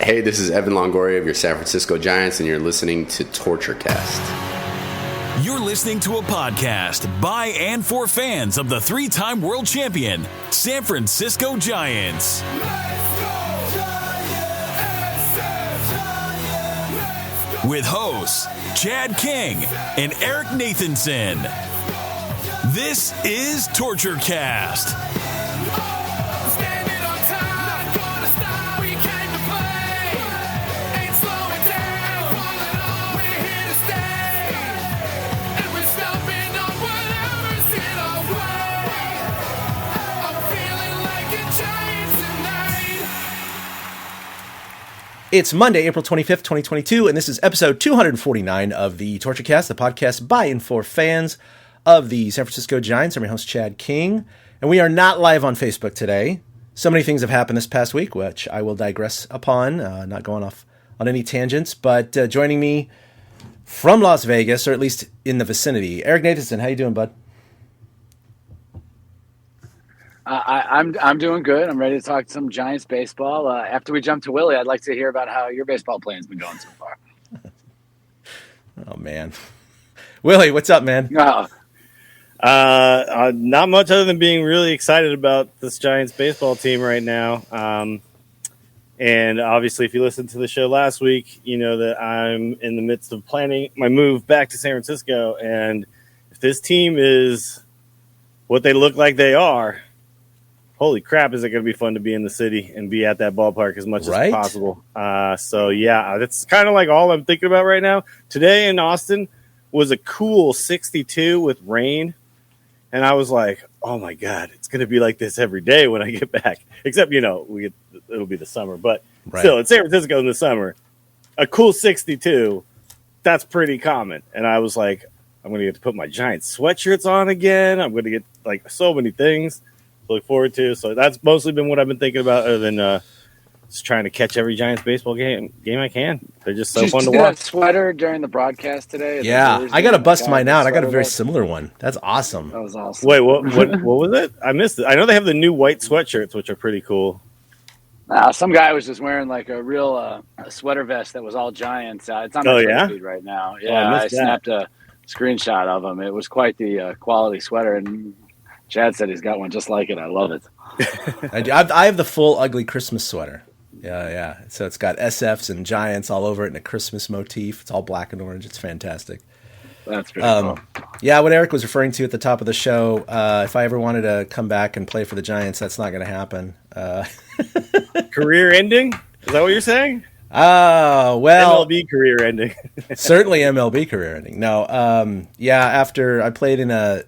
Hey, this is Evan Longoria of your San Francisco Giants, and you're listening to Torture Cast. You're listening to a podcast by and for fans of the three-time world champion, San Francisco Giants. With hosts Chad King and Eric Nathanson. This is Torture Cast. It's Monday, April 25th, 2022, and this is episode 249 of the Torture Cast, the podcast by and for fans of the San Francisco Giants. I'm your host, Chad King, and we are not live on Facebook today. So many things have happened this past week, which I will digress upon, not going off on any tangents, but joining me from Las Vegas, or at least in the vicinity, Eric Nathanson. How you doing, bud? I'm doing good. I'm ready to talk some Giants baseball. After we jump to Willie, I'd like to hear about how your baseball plan's been going so far. Oh, man. Willie, what's up, man? Not much other than being really excited about this Giants baseball team right now. And obviously, if you listened to the show last week, you know that I'm in the midst of planning my move back to San Francisco. And if this team is what they look like they are, holy crap, is it going to be fun to be in the city and be at that ballpark as much as possible. So, yeah, that's kind of like all I'm thinking about right now. Today in Austin was a cool 62 with rain. And I was like, oh, my God, it's going to be like this every day when I get back. Except, you know, it'll be the summer. But still, in San Francisco in the summer, a cool 62, that's pretty common. And I was like, I'm going to get to put my Giants sweatshirts on again. I'm going to get, like, so many things to look forward to. So that's mostly been what I've been thinking about, other than just trying to catch every Giants baseball game I can. They're just so fun to watch. That sweater during the broadcast today? Yeah, I got to bust mine out. I got a very similar one. That's awesome. That was awesome. Wait, what was it? I missed it. I know they have the new white sweatshirts, which are pretty cool. Some guy was just wearing like a real a sweater vest that was all Giants. It's on my feed right now. Yeah, I snapped a screenshot of him. It was quite the quality sweater, and Chad said he's got one just like it. I love it. I have the full ugly Christmas sweater. Yeah. So it's got SFs and Giants all over it in a Christmas motif. It's all black and orange. It's fantastic. That's pretty cool. Yeah, what Eric was referring to at the top of the show, if I ever wanted to come back and play for the Giants, that's not going to happen. Career ending? Is that what you're saying? Well, MLB career ending. Certainly MLB career ending. No, after I played in a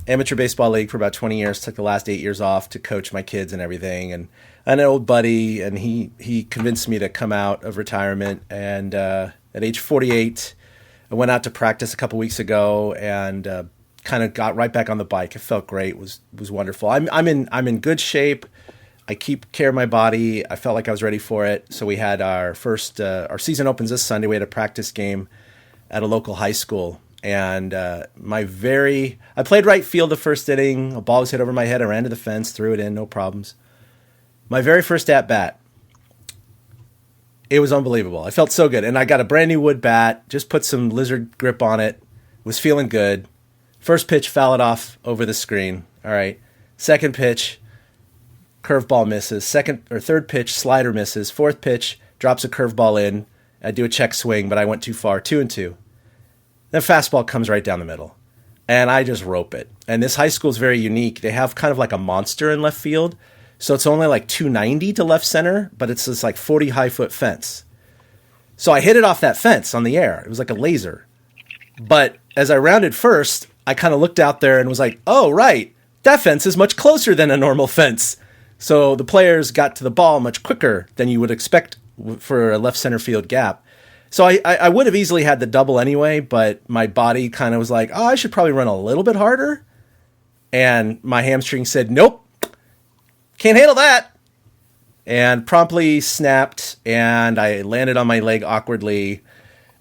amateur baseball league for about 20 years, took the last 8 years off to coach my kids and everything, and an old buddy, and he convinced me to come out of retirement, and at age 48, I went out to practice a couple weeks ago and kind of got right back on the bike. It felt great. It was wonderful. I'm in good shape. I keep care of my body. I felt like I was ready for it. So we had our first our season opens this Sunday. We had a practice game at a local high school. And I played right field the first inning. A ball was hit over my head. I ran to the fence, threw it in, no problems. My very first at-bat, it was unbelievable. I felt so good. And I got a brand new wood bat, just put some lizard grip on it, was feeling good. First pitch, foul it off over the screen. All right. Second pitch, curveball misses. Third pitch, slider misses. Fourth pitch, drops a curveball in. I do a check swing, but I went too far, 2-2. Then fastball comes right down the middle, and I just rope it. And this high school is very unique. They have kind of like a monster in left field, so it's only like 290 to left center, but it's this like 40-high-foot fence. So I hit it off that fence on the air. It was like a laser. But as I rounded first, I kind of looked out there and was like, oh, right, that fence is much closer than a normal fence. So the players got to the ball much quicker than you would expect for a left center field gap. So I would have easily had the double anyway, but my body kind of was like, oh, I should probably run a little bit harder. And my hamstring said, nope, can't handle that. And promptly snapped, and I landed on my leg awkwardly,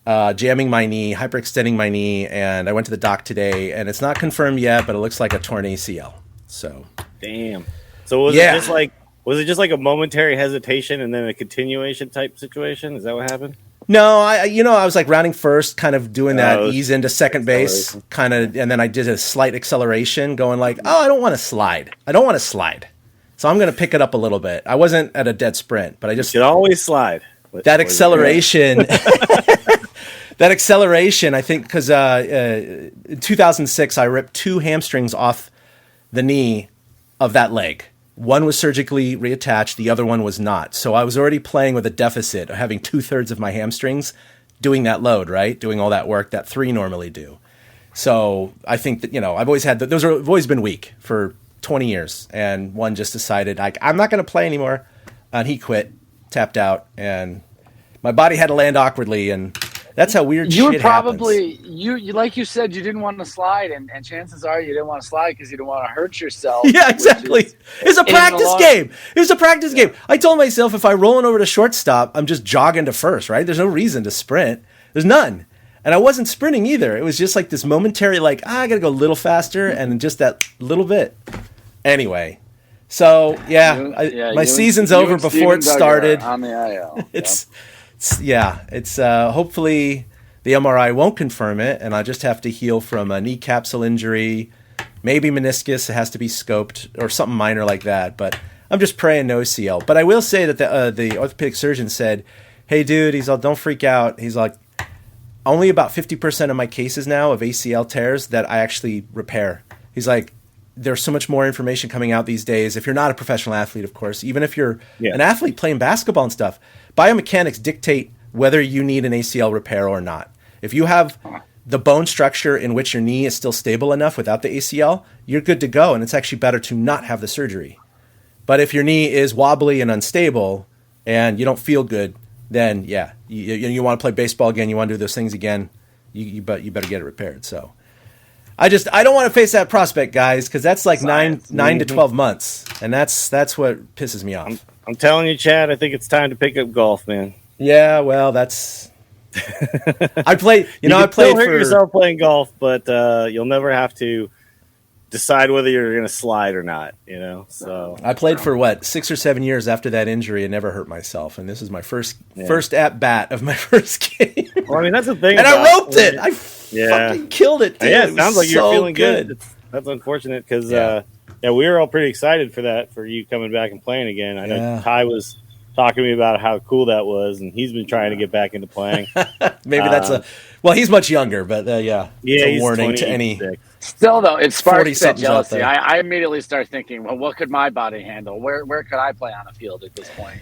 jamming my knee, hyperextending my knee, and I went to the doc today, and it's not confirmed yet, but it looks like a torn ACL. So, damn. So was it just like Was it just like a momentary hesitation and then a continuation type situation? Is that what happened? No, I was like rounding first, kind of doing that ease into second base, kind of, and then I did a slight acceleration, going like, I don't want to slide. So I'm going to pick it up a little bit. I wasn't at a dead sprint, but I just... You should always slide. That acceleration... that acceleration, I think, because in 2006, I ripped 2 hamstrings off the knee of that leg. One was surgically reattached. The other one was not. So I was already playing with a deficit of having 2/3 of my hamstrings doing that load, right? Doing all that work that 3 normally do. So I think that, I've always had those have always been weak for 20 years. And one just decided, I'm not going to play anymore. And he quit, tapped out, and my body had to land awkwardly. And that's how weird shit probably happens. you like you said, you didn't want to slide, and chances are you didn't want to slide because you didn't want to hurt yourself. Yeah, exactly. It's a practice game. It was a practice game. I told myself if I rolling over to shortstop, I'm just jogging to first, right? There's no reason to sprint. There's none. And I wasn't sprinting either. It was just like this momentary, I got to go a little faster, and just that little bit. Anyway, so my season's over before it started. On the IL. It's hopefully the MRI won't confirm it, and I just have to heal from a knee capsule injury, maybe meniscus. It has to be scoped or something minor like that. But I'm just praying no ACL. But I will say that the orthopedic surgeon said, "Hey, dude," he's all, "don't freak out." He's like, "Only about 50% of my cases now of ACL tears that I actually repair." He's like, "There's so much more information coming out these days. If you're not a professional athlete, of course, even if you're an athlete playing basketball and stuff, biomechanics dictate whether you need an ACL repair or not. If you have the bone structure in which your knee is still stable enough without the ACL, you're good to go, and it's actually better to not have the surgery. But if your knee is wobbly and unstable and you don't feel good, then you want to play baseball again, you want to do those things again, you better get it repaired." So I don't want to face that prospect, guys, because that's like 9 to 12 months, and that's what pisses me off. I'm telling you, Chad, I think it's time to pick up golf, man. Yeah, well, that's... I played, I played still hurt yourself playing golf, but you'll never have to decide whether you're going to slide or not, So I played for 6 or 7 years after that injury and never hurt myself, and this is my first at bat of my first game. Well, I mean, that's the thing. And I roped it. I fucking killed it. Dude. Yeah, it sounds like you're feeling good. That's unfortunate because we were all pretty excited for you coming back and playing again. I know Ty was talking to me about how cool that was, and he's been trying to get back into playing. Maybe that's he's much younger, but it's a warning to any. Still, though, it sparks that jealousy. I immediately start thinking, well, what could my body handle? Where could I play on a field at this point?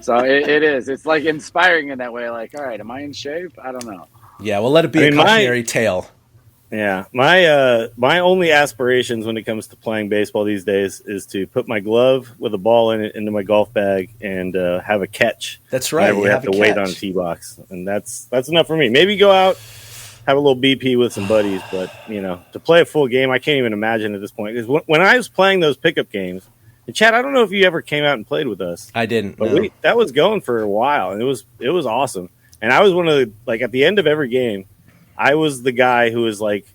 So it is. It's like inspiring in that way. Like, all right, am I in shape? I don't know. Yeah, well, let it be a cautionary tale. Yeah, my only aspirations when it comes to playing baseball these days is to put my glove with a ball in it into my golf bag and have a catch. That's right. We have to wait on a tee box, and that's enough for me. Maybe go out, have a little BP with some buddies, but to play a full game, I can't even imagine at this point. Because when I was playing those pickup games, and Chad, I don't know if you ever came out and played with us. I didn't. But no. that was going for a while, and it was awesome. And I was one of the at the end of every game, I was the guy who was like,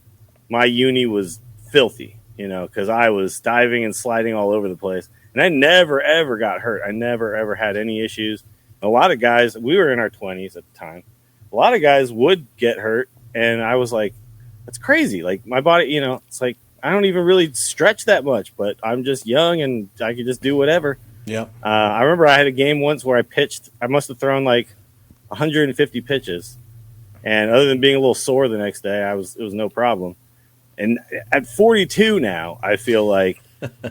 my uni was filthy, because I was diving and sliding all over the place. And I never, ever got hurt. I never, ever had any issues. A lot of guys, we were in our 20s at the time. A lot of guys would get hurt. And I was like, that's crazy. Like my body, it's like, I don't even really stretch that much, but I'm just young and I could just do whatever. Yeah. I remember I had a game once where I must have thrown like 150 pitches. And other than being a little sore the next day, it was no problem. And at 42 now, I feel like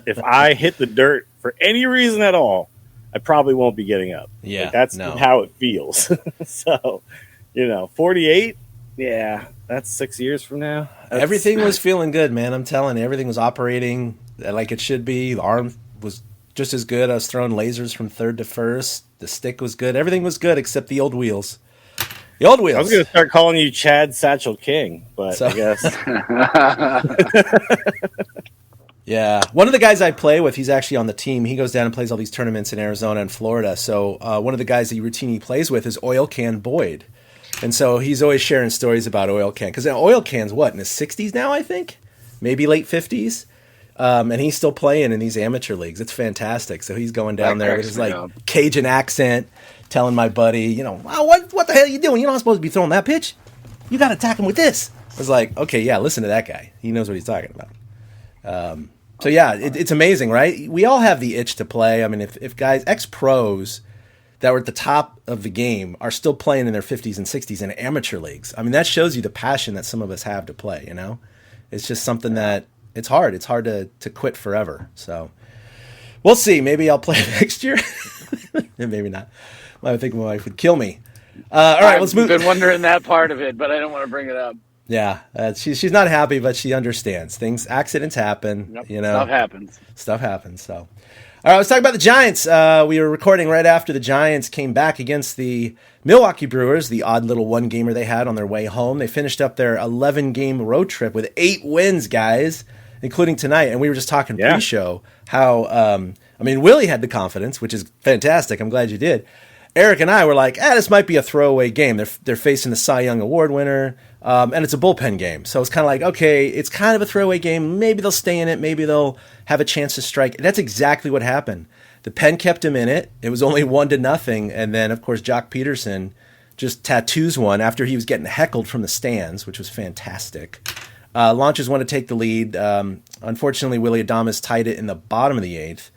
if I hit the dirt for any reason at all, I probably won't be getting up. Yeah, that's how it feels. So, 48, that's 6 years from now. Everything was feeling good, man. I'm telling you, everything was operating like it should be. The arm was just as good. I was throwing lasers from third to first. The stick was good. Everything was good except the old wheels. The old wheels. I was going to start calling you Chad Satchel King, but I guess. Yeah. One of the guys I play with, he's actually on the team. He goes down and plays all these tournaments in Arizona and Florida. So one of the guys that he routinely plays with is Oil Can Boyd. And so he's always sharing stories about Oil Can. Because Oil Can's in his 60s now, I think? Maybe late 50s. And he's still playing in these amateur leagues. It's fantastic. So he's going down there with his Cajun accent, telling my buddy, what the hell are you doing? You're not supposed to be throwing that pitch. You got to attack him with this. I was like, okay, yeah, listen to that guy. He knows what he's talking about. So yeah, it's amazing, right? We all have the itch to play. I mean, if guys, ex-pros that were at the top of the game are still playing in their 50s and 60s in amateur leagues, I mean, that shows you the passion that some of us have to play, It's just something that it's hard. It's hard to quit forever. So we'll see. Maybe I'll play next year. Maybe not. I think my wife would kill me. All right, let's move. I've been wondering that part of it, but I don't want to bring it up. Yeah, she's not happy, but she understands. Accidents happen. Yep, Stuff happens. So, all right, let's talk about the Giants. We were recording right after the Giants came back against the Milwaukee Brewers, the odd little one-gamer they had on their way home. They finished up their 11-game road trip with 8 wins, guys, including tonight. And we were just talking pre-show how, Willie had the confidence, which is fantastic. I'm glad you did. Eric and I were like, this might be a throwaway game. They're facing the Cy Young Award winner, and it's a bullpen game. So it's kind of like, okay, it's kind of a throwaway game. Maybe they'll stay in it. Maybe they'll have a chance to strike. That's exactly what happened. The pen kept him in it. It was only 1-0. And then, of course, Jock Peterson just tattoos one after he was getting heckled from the stands, which was fantastic. Launches want to take the lead. Unfortunately, Willie Adames tied it in the bottom of the 8th.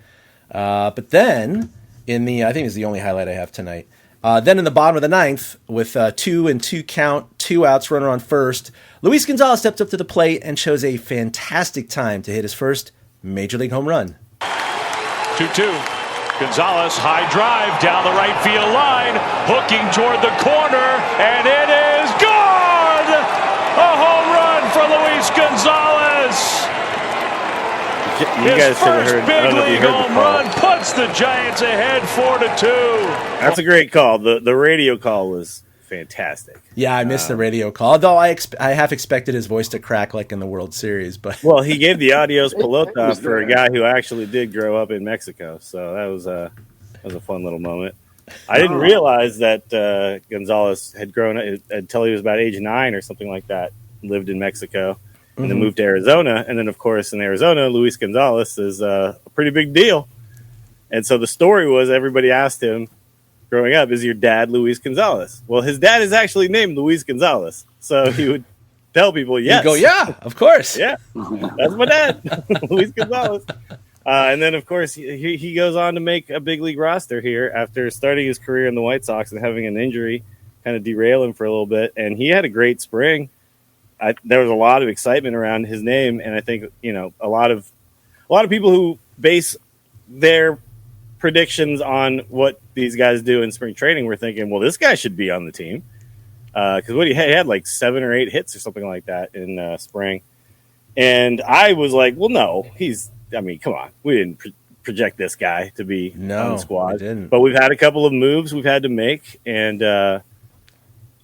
But then... I think it's the only highlight I have tonight. Then in the bottom of the 9th, with 2-2 count, 2 outs, runner on first, Luis Gonzalez steps up to the plate and shows a fantastic time to hit his first Major League home run. 2-2. Gonzalez, high drive down the right field line, hooking toward the corner, and it is gone! A home run for Luis Gonzalez! You guys should have heard. I don't know if you heard the call. Run puts the Giants ahead 4-2. That's a great call. The radio call was fantastic. Yeah, I missed the radio call. Although I half expected his voice to crack like in the World Series, but he gave the adios pelota for a guy who actually did grow up in Mexico. So that was a fun little moment. I didn't realize that Gonzalez had grown up until he was about age 9 or something like that. Lived in Mexico. And then moved to Arizona. And then, of course, in Arizona, Luis Gonzalez is a pretty big deal. And so the story was everybody asked him growing up, is your dad Luis Gonzalez? Well, his dad is actually named Luis Gonzalez. So he would tell people, yes. He'd go, yeah, of course. Yeah, that's my dad, Luis Gonzalez. And then, of course, he goes on to make a big league roster here after starting his career in the White Sox and having an injury kind of derail him for a little bit. And he had a great spring. There was a lot of excitement around his name, and I think a lot of people who base their predictions on what these guys do in spring training were thinking, well, this guy should be on the team because he had like 7 or 8 hits or something like that in spring, and I was like, well, no, come on, we didn't project this guy to be on the squad, but we've had a couple of moves we've had to make, and.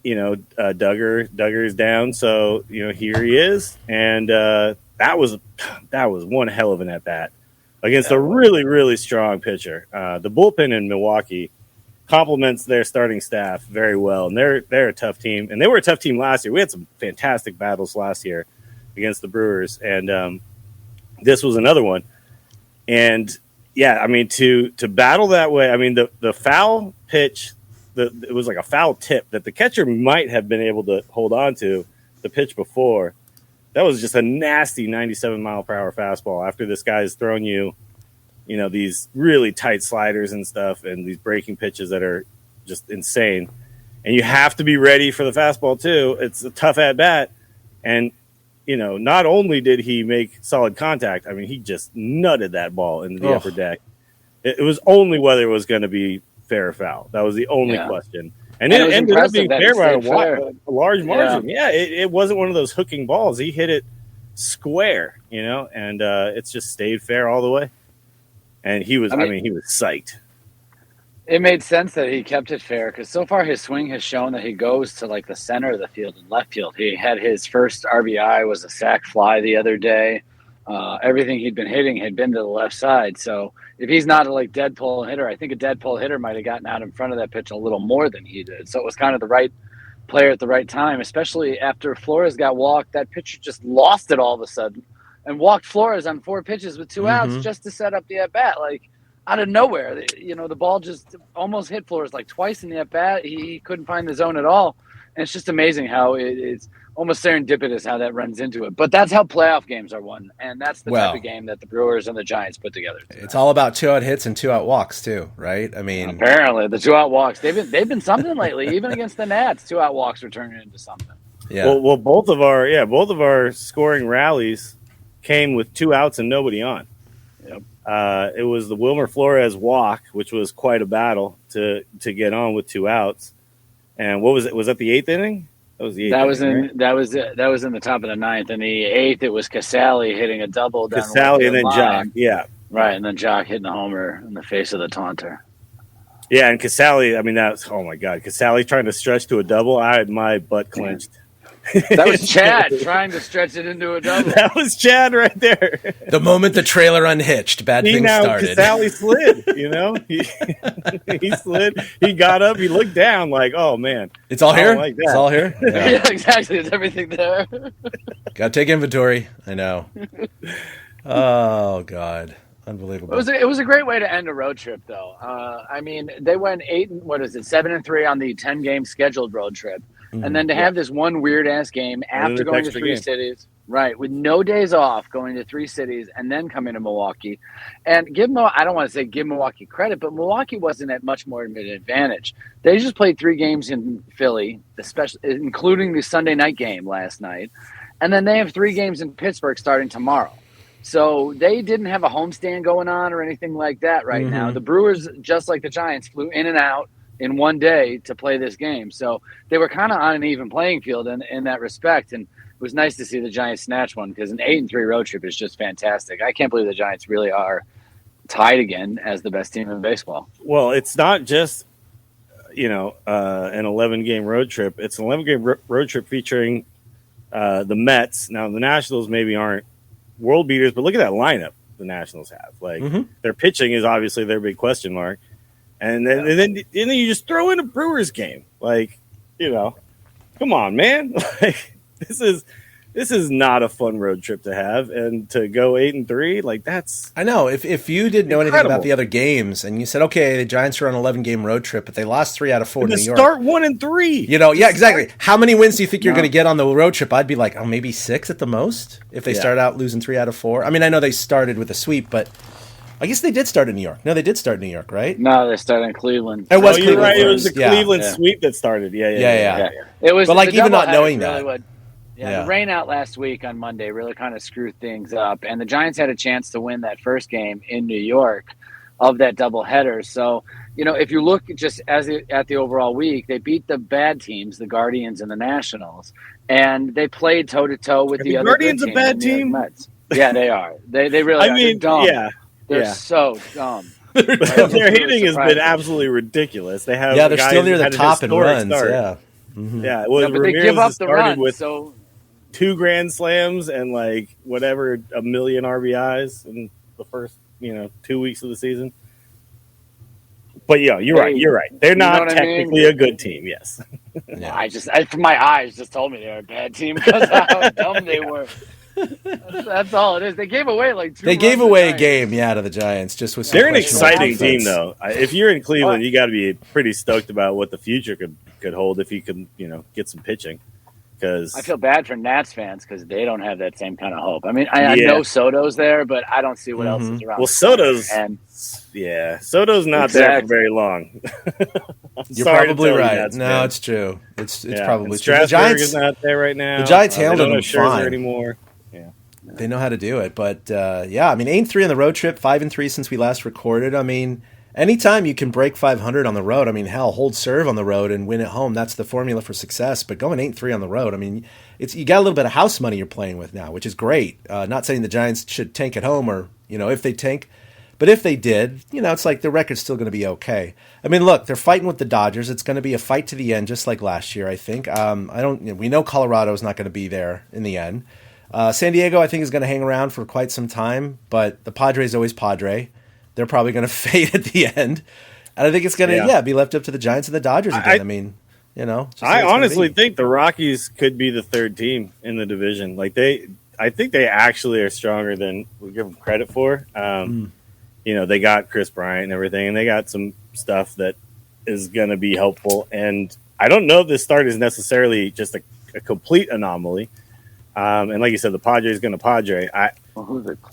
Duggar's down, so here he is, and that was one hell of an at bat against a really, really strong pitcher. The bullpen in Milwaukee complements their starting staff very well, and they're a tough team, and they were a tough team last year. We had some fantastic battles last year against the Brewers, and this was another one. And to battle that way, the foul pitch. It was like a foul tip that the catcher might have been able to hold on to the pitch before. That was just a nasty 97-mile-per-hour fastball after this guy's thrown you, these really tight sliders and stuff and these breaking pitches that are just insane. And you have to be ready for the fastball, too. It's a tough at-bat. And, not only did he make solid contact, he just nutted that ball into the upper deck. It was only whether it was going to be fair or foul. That was the only question. And it ended up being fair by a large margin. Yeah, it wasn't one of those hooking balls. He hit it square, and it's just stayed fair all the way. And he was, he was psyched. It made sense that he kept it fair because so far his swing has shown that he goes to like the center of the field and left field. He had his first RBI was a sac fly the other day. Everything he'd been hitting had been to the left side. So if he's not a dead pull hitter, I think a dead pull hitter might have gotten out in front of that pitch a little more than he did. So it was kind of the right player at the right time, especially after Flores got walked. That pitcher just lost it all of a sudden. and walked Flores on 4 pitches with 2 outs just to set up the at bat. Like out of nowhere, the ball just almost hit Flores like twice in the at bat. He couldn't find the zone at all, and it's just amazing how it's almost serendipitous how that runs into it. But that's how playoff games are won, and that's the type of game that the Brewers and the Giants put together tonight. It's all about 2-out hits and 2-out walks too, right? I mean, apparently the 2-out walks they've been something lately. Even against the Nats, 2-out walks are turning into something. Yeah. Well, both of our scoring rallies came with 2 outs and nobody on. Yep. It was the Wilmer Flores walk, which was quite a battle to get on with 2 outs. And what was it? Was that the 8th inning? That was the 8th inning, right? That was in the top of the 9th. In the 8th, it was Casale hitting a double down Casale and then Jock. Yeah. Right, and then Jock hitting a homer in the face of the taunter. Yeah, and Casale, I mean, oh my God. Casale trying to stretch to a double. I had my butt clenched. That was Chad trying to stretch it into a double. That was Chad right there. The moment the trailer unhitched, bad things started. Casale slid, he slid. He got up. He looked down like, oh, man. It's all here? Like it's all here? Yeah. Yeah, exactly. It's everything there. Got to take inventory. I know. Oh, God. Unbelievable. It was a great way to end a road trip, though. I mean, they went 7-3 on the 10-game scheduled road trip. And then to have this one weird-ass game after going to 3 cities, right, with no days off, going to 3 cities, and then coming to Milwaukee. And I don't want to say give Milwaukee credit, but Milwaukee wasn't at much more of an advantage. They just played 3 games in Philly, including the Sunday night game last night. And then they have 3 games in Pittsburgh starting tomorrow. So they didn't have a homestand going on or anything like that right now. The Brewers, just like the Giants, flew in and out in one day to play this game. So they were kind of on an even playing field in that respect. And it was nice to see the Giants snatch one because an 8-3 road trip is just fantastic. I can't believe the Giants really are tied again as the best team in baseball. Well, it's not just, an 11-game road trip. It's an 11-game road trip featuring the Mets. Now, the Nationals maybe aren't world beaters, but look at that lineup the Nationals have. Like, their pitching is obviously their big question mark. And then you just throw in a Brewers game. Like, come on, man. Like, this is not a fun road trip to have. And to go 8-3, like, that's... I know. If you didn't know anything about the other games and you said, okay, the Giants are on an 11-game road trip, but they lost 3 out of 4 in New York. Start 1-3. Yeah, exactly. How many wins do you think you're going to get on the road trip? I'd be like, maybe 6 at the most if they start out losing 3 out of 4. I mean, I know they started with a sweep, but... I guess they did start in New York. No, they did start in New York, right? No, they started in Cleveland. It was Cleveland. You're right. It was the Cleveland sweep that started. Yeah. It was, but like even not knowing that. The rain out last week on Monday really kind of screwed things up, and the Giants had a chance to win that first game in New York of that doubleheader. So, if you look just at the overall week, they beat the bad teams, the Guardians and the Nationals, and they played toe-to-toe with the other Guardians a bad team? Mets. Yeah, they are. They really are. They're dumb. Yeah. They're so dumb. Their hitting has been absolutely ridiculous. They have they're still near the top in runs. Start. Yeah, yeah. Well, but they give up the runs with so 2 grand slams and like whatever 1 million RBIs in the first 2 weeks of the season. But you're right. They're not technically a good team. Yes. Yeah. My eyes just told me they were a bad team because of how dumb they were. That's all it is. They gave away They gave away a game, to the Giants. Just with they're an exciting team, though. If you're in Cleveland, you got to be pretty stoked about what the future could hold if you can, get some pitching. Because I feel bad for Nats fans because they don't have that same kind of hope. I mean, I know Soto's there, but I don't see what else is around. Well, Soto's not there for very long. You're probably right. No, it's true. It's probably true. The Giants is not there right now. The Giants handled them fine anymore. They know how to do it, but 8-3 on the road trip, 5-3 since we last recorded. I mean, anytime you can break 500 on the road, I mean, hell, hold serve on the road and win at home. That's the formula for success. But going 8-3 on the road, I mean, you got a little bit of house money you're playing with now, which is great. Not saying the Giants should tank at home or if they tank, but if they did, it's like the record's still going to be okay. I mean, look, they're fighting with the Dodgers. It's going to be a fight to the end, just like last year, I think. We know Colorado's not going to be there in the end. San Diego, I think, is going to hang around for quite some time, but the Padres always Padre. They're probably going to fade at the end. And I think it's going to be left up to the Giants and the Dodgers again. I honestly think the Rockies could be the 3rd team in the division. Like they I think they actually are stronger than we give them credit for. They got Chris Bryant and everything, and they got some stuff that is going to be helpful. And I don't know if this start is necessarily just a complete anomaly. And like you said, the Padres going to Padre.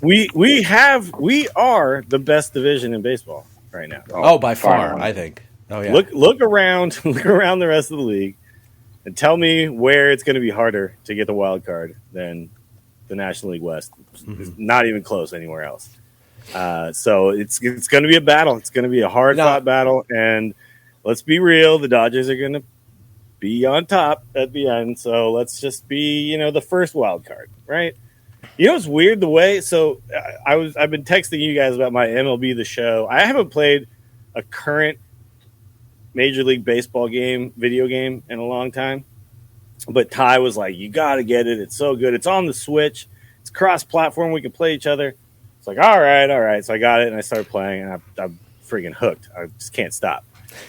We are the best division in baseball right now. Oh, by far, I think. Oh yeah. Look around the rest of the league, and tell me where it's going to be harder to get the wild card than the National League West. It's not even close anywhere else. So it's going to be a battle. It's going to be a hard-fought battle, and let's be real, the Dodgers are going to be on top at the end. So let's just be, the first wild card, right? It's weird the way. So I've been texting you guys about my MLB The Show. I haven't played a current Major League Baseball video game in a long time. But Ty was like, "You got to get it. It's so good. It's on the Switch. It's cross-platform. We can play each other." It's like, all right. So I got it, and I started playing, and I'm freaking hooked. I just can't stop.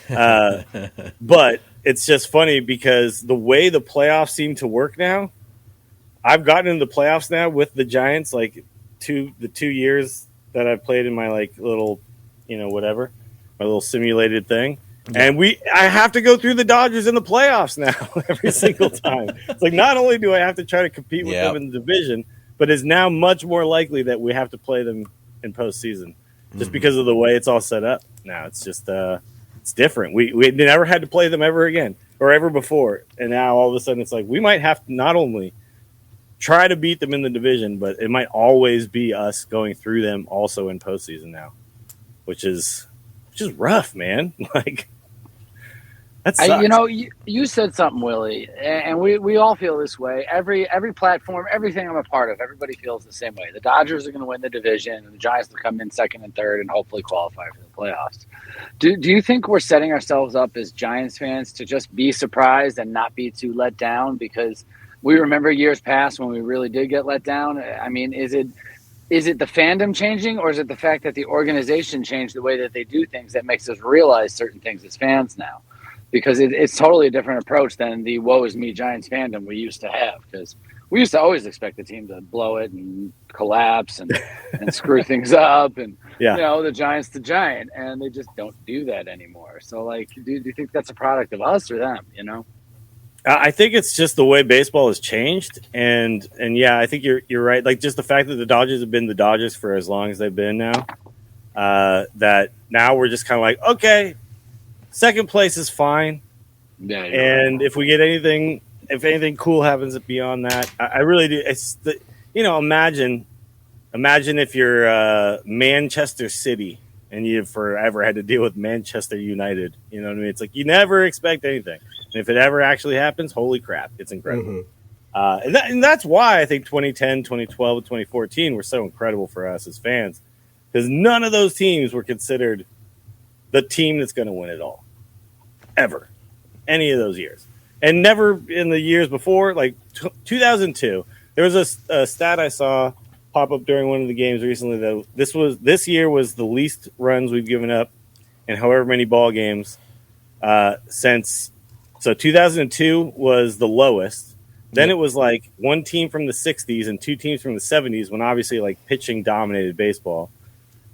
But it's just funny because the way the playoffs seem to work now, I've gotten into the playoffs now with the Giants, like the 2 years that I've played in my like little, whatever, my little simulated thing. Yeah. And I have to go through the Dodgers in the playoffs now every single time. It's like, not only do I have to try to compete with them in the division, but it's now much more likely that we have to play them in postseason just because of the way it's all set up. Now it's just it's different. We never had to play them ever again or ever before, and now all of a sudden it's like we might have to not only try to beat them in the division, but it might always be us going through them also in postseason now, which is rough, man. Like. You said something, Willie, and we all feel this way. Every platform, everything I'm a part of, everybody feels the same way. The Dodgers are going to win the division, and the Giants will come in second and third and hopefully qualify for the playoffs. Do you think we're setting ourselves up as Giants fans to just be surprised and not be too let down? Because we remember years past when we really did get let down. I mean, is it the fandom changing, or is it the fact that the organization changed the way that they do things that makes us realize certain things as fans now? Because it's totally a different approach than the woe is me Giants fandom we used to have. Because we used to always expect the team to blow it and collapse and screw things up. And, the Giants the Giant. And they just don't do that anymore. So, do you think that's a product of us or them, I think it's just the way baseball has changed. And yeah, I think you're right. Like, just the fact that the Dodgers have been the Dodgers for as long as they've been now, that now we're just kind of like, okay, second place is fine. Yeah, and right. If we get anything cool happens beyond that, I really do. It's imagine if you're Manchester City and you've forever had to deal with Manchester United. You know what I mean? It's like you never expect anything, and if it ever actually happens, holy crap, it's incredible. And that's why I think 2010, 2012, and 2014 were so incredible for us as fans, because none of those teams were considered the team that's going to win it all. Ever. Any of those years. And never in the years before, like 2002, there was a stat I saw pop up during one of the games recently that this year was the least runs we've given up in however many ball games since. So 2002 was the lowest. Then it was like one team from the 60s and two teams from the 70s when obviously like pitching dominated baseball.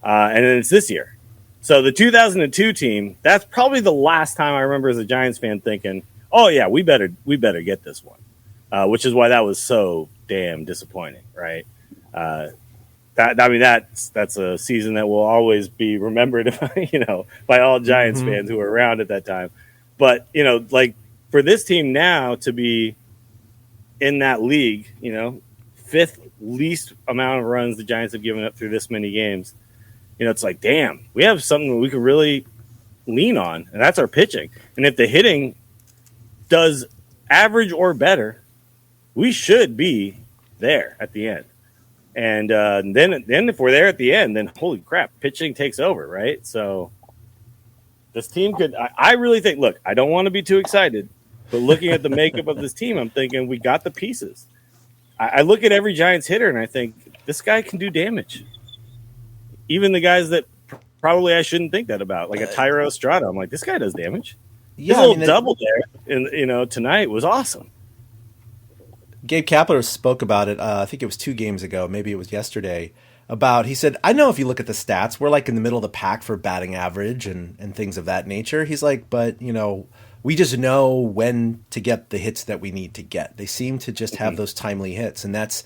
And then it's this year. So the 2002 team, that's probably the last time I remember as a Giants fan thinking, oh, yeah, we better get this one, which is why that was so damn disappointing, right? That's a season that will always be remembered, by all Giants fans who were around at that time. But, like for this team now to be in that league, fifth least amount of runs the Giants have given up through this many games. It's like, damn, we have something we can really lean on, and that's our pitching. And if the hitting does average or better, we should be there at the end. And then if we're there at the end, then holy crap, pitching takes over, right? So this team could – I really think – look, I don't want to be too excited, but looking at the makeup of this team, I'm thinking we got the pieces. I look at every Giants hitter, and I think this guy can do damage. Even the guys that probably I shouldn't think that about, like a Tyro Estrada. I'm like, this guy does damage. Yeah, his little double there, tonight was awesome. Gabe Kapler spoke about it. I think it was 2 games ago, maybe it was yesterday. He said, I know if you look at the stats, we're like in the middle of the pack for batting average and things of that nature. He's like, but we just know when to get the hits that we need to get. They seem to just have those timely hits, and that's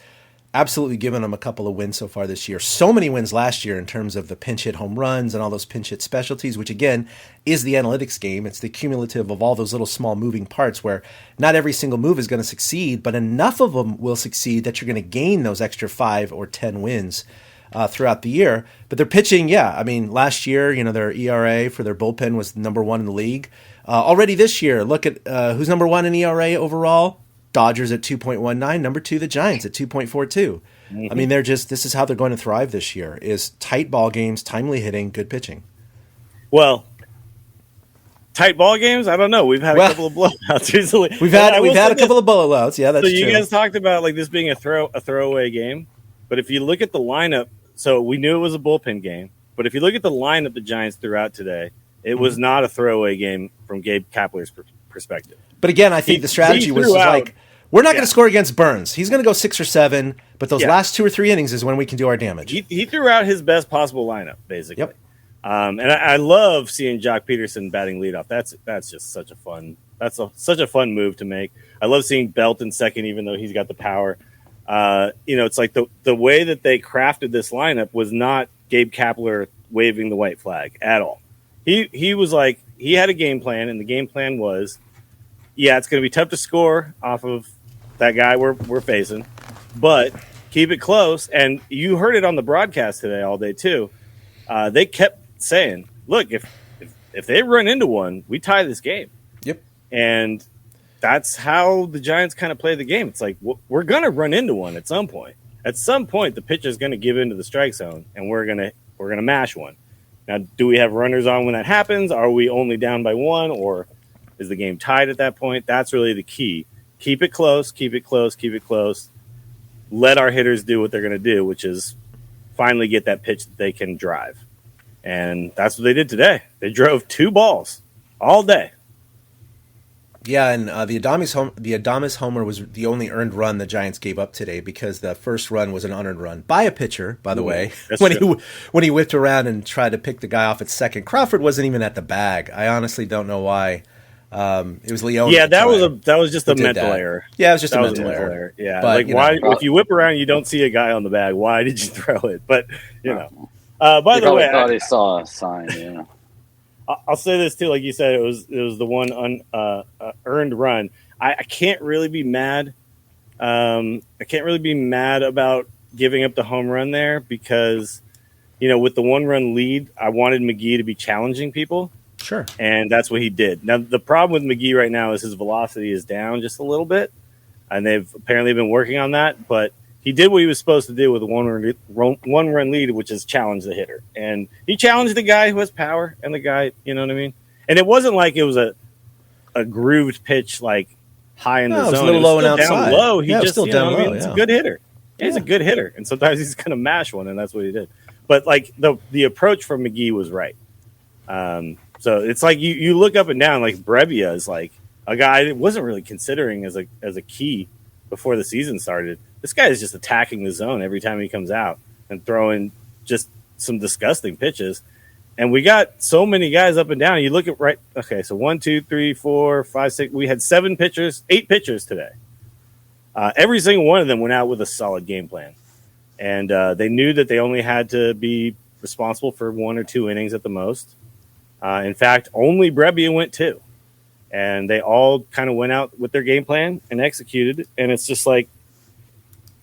absolutely given them a couple of wins so far this year. So many wins last year in terms of the pinch hit home runs and all those pinch hit specialties, which again is the analytics game. It's the cumulative of all those little small moving parts where not every single move is going to succeed, but enough of them will succeed that you're going to gain those extra 5 or 10 wins throughout the year. But their pitching, last year, their ERA for their bullpen was number 1 in the league. Already this year, look at who's number 1 in ERA overall. Dodgers at 2.19, number 2 the Giants at 2.42. I mean, this is how they're going to thrive this year, is tight ball games, timely hitting, good pitching. Well, tight ball games, I don't know. We've had a couple of blowouts recently. We've had a couple of blowouts. Yeah, that's true. So you guys talked about like this being a throwaway game, but if you look at the lineup, so we knew it was a bullpen game, but if you look at the lineup the Giants threw out today, it was not a throwaway game from Gabe Kapler's perspective. But again, I think the strategy was like, we're not going to score against Burns. He's going to go 6 or 7, but those last 2 or 3 innings is when we can do our damage. He threw out his best possible lineup, basically. Yep. And I love seeing Jock Peterson batting leadoff. That's just such a fun move to make. I love seeing Belt in second, even though he's got the power. It's like the way that they crafted this lineup was not Gabe Kapler waving the white flag at all. He was like, he had a game plan, and the game plan was, it's going to be tough to score off of that guy we're facing, but keep it close. And you heard it on the broadcast today all day too. They kept saying, look, if they run into one, we tie this game. Yep. And that's how the Giants kind of play the game. It's like, we're going to run into one at some point. At some point, the pitcher is going to give into the strike zone, and we're going to mash one. Now, do we have runners on when that happens? Are we only down by 1, or is the game tied at that point? That's really the key. Keep it close, keep it close, keep it close. Let our hitters do what they're going to do, which is finally get that pitch that they can drive. And that's what they did today. They drove 2 balls all day. Yeah, and the Adames homer was the only earned run the Giants gave up today, because the first run was an unearned run by a pitcher, by the way. When he whipped around and tried to pick the guy off at second. Crawford wasn't even at the bag. I honestly don't know why. It was Leone. Yeah, that was just a mental error. Yeah, it was just a mental error. Yeah, but, why? If you whip around, you don't see a guy on the bag. Why did you throw it? But by the way, I thought he saw a sign. Yeah. I'll say this too, like you said, it was the one earned run. I can't really be mad. I can't really be mad about giving up the home run there, because with the 1-run lead, I wanted McGee to be challenging people. Sure. And that's what he did. Now, the problem with McGee right now is his velocity is down just a little bit, and they've apparently been working on that. But he did what he was supposed to do with a one-run lead, which is challenge the hitter. And he challenged the guy who has power and the guy, you know what I mean? And it wasn't like it was a grooved pitch, like high in the zone. It was a little low and outside. Down low. He just, still down low. He's a good hitter. He's a good hitter. And sometimes he's going to mash one, and that's what he did. But like the approach from McGee was right. So it's like you look up and down, like Brebbia is like a guy that wasn't really considering as a key before the season started. This guy is just attacking the zone every time he comes out and throwing just some disgusting pitches. And we got so many guys up and down. You look at so 1, 2, 3, 4, 5, 6. We had 8 pitchers today. Every single one of them went out with a solid game plan. And they knew that they only had to be responsible for 1 or 2 innings at the most. In fact, only Brebbia went 2. And they all kind of went out with their game plan and executed. And it's just like,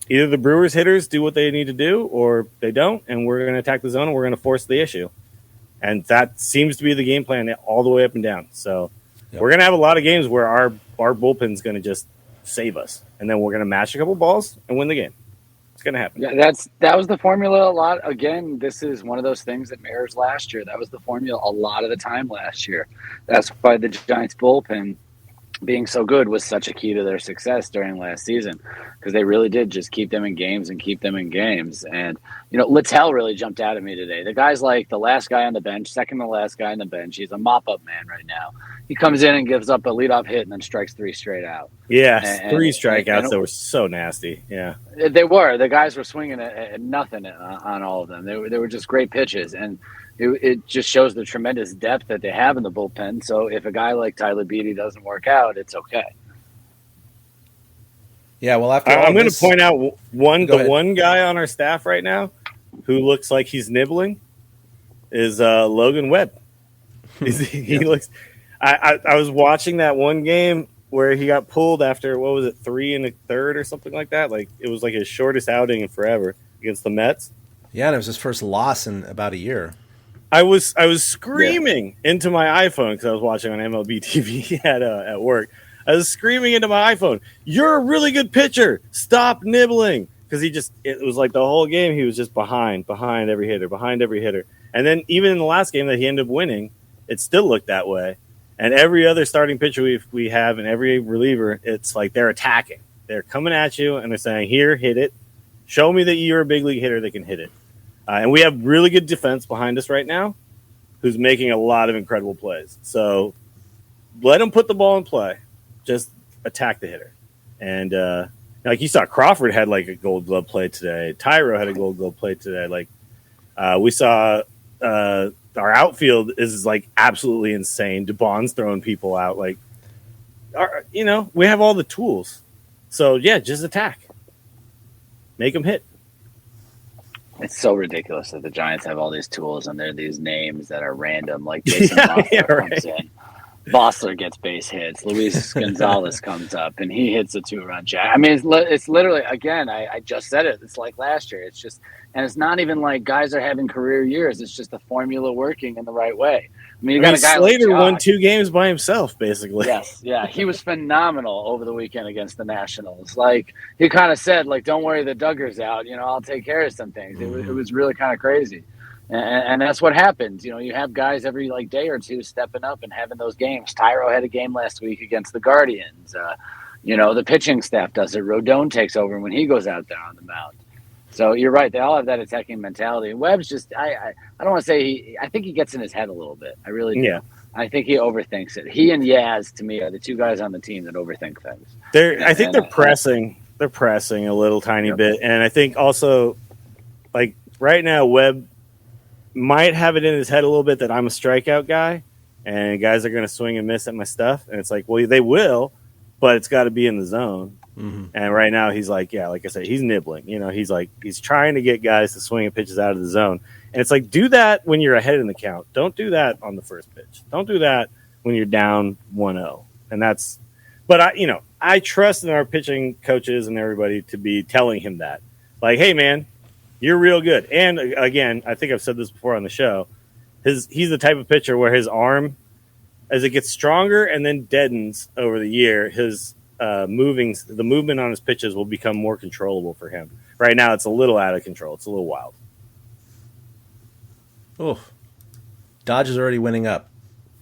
either the Brewers hitters do what they need to do, or they don't, and we're going to attack the zone and we're going to force the issue. And that seems to be the game plan all the way up and down. So we're going to have a lot of games where our bullpen's going to just save us. And then we're going to mash a couple balls and win the game. It's going to happen. Yeah, that was the formula a lot. Again, this is one of those things that mirrors last year. That was the formula a lot of the time last year. That's why the Giants bullpen being so good was such a key to their success during last season, because they really did just keep them in games. And, Littell really jumped out at me today. The guy's like the last guy on the bench, second to last guy on the bench. He's a mop-up man right now. He comes in and gives up a leadoff hit and then strikes 3 straight out. Yeah, 3 strikeouts that were so nasty. Yeah. They were. The guys were swinging at nothing on all of them. They were just great pitches. And it just shows the tremendous depth that they have in the bullpen. So if a guy like Tyler Beatty doesn't work out, it's okay. Yeah, well, I'm going to point out one guy on our staff right now who looks like he's nibbling is Logan Webb. He looks. I was watching that one game where he got pulled after 3 1/3 or something like that. Like it was like his shortest outing in forever against the Mets. Yeah, and it was his first loss in about a year. I was screaming into my iPhone because I was watching on MLB TV at work. I was screaming into my iPhone, "You're a really good pitcher. Stop nibbling." Because it was like the whole game he was just behind every hitter. And then even in the last game that he ended up winning, it still looked that way. And every other starting pitcher we have and every reliever, it's like they're attacking. They're coming at you and they're saying, "Here, hit it. Show me that you're a big league hitter that can hit it." And we have really good defense behind us right now who's making a lot of incredible plays. So let them put the ball in play. Just attack the hitter. And like you saw, Crawford had like a Gold Glove play today. Tyro had a Gold Glove play today. Like we saw our outfield is like absolutely insane. DeBon's throwing people out. Like, we have all the tools. So, yeah, just attack. Make them hit. It's so ridiculous that the Giants have all these tools and they're these names that are random. Like Jason comes in. Bossler gets base hits. Luis Gonzalez comes up and he hits a 2-run jack. I mean, it's literally, again, I just said it. It's like last year. It's just, and it's not even like guys are having career years. It's just the formula working in the right way. I mean, you got a guy Slater like won 2 games by himself, basically. Yes, yeah, he was phenomenal over the weekend against the Nationals. Like he kind of said, like, "Don't worry, the Duggars out. I'll take care of some things." It was really kind of crazy. And that's what happens. You have guys every day or two stepping up and having those games. Tyro had a game last week against the Guardians. The pitching staff does it. Rodon takes over when he goes out there on the mound. So you're right. They all have that attacking mentality. Webb's just, I don't want to say I think he gets in his head a little bit. I really do. Yeah. I think he overthinks it. He and Yaz, to me, are the 2 guys on the team that overthink things. I think they're pressing. They're pressing a little tiny bit. And I think also, like, right now, Webb might have it in his head a little bit that I'm a strikeout guy and guys are going to swing and miss at my stuff. And it's like, well, they will, but it's got to be in the zone. Mm-hmm. And right now he's like, yeah, like I said, he's nibbling. He's trying to get guys to swing and pitches out of the zone. And it's like, do that when you're ahead in the count. Don't do that on the first pitch. Don't do that when you're down 1-0. And I trust in our pitching coaches and everybody to be telling him that. Like, hey, man, you're real good. And again, I think I've said this before on the show. He's the type of pitcher where his arm, as it gets stronger and then deadens over the year, his the movement on his pitches will become more controllable for him. Right now, it's a little out of control. It's a little wild. Oh, Dodgers already winning up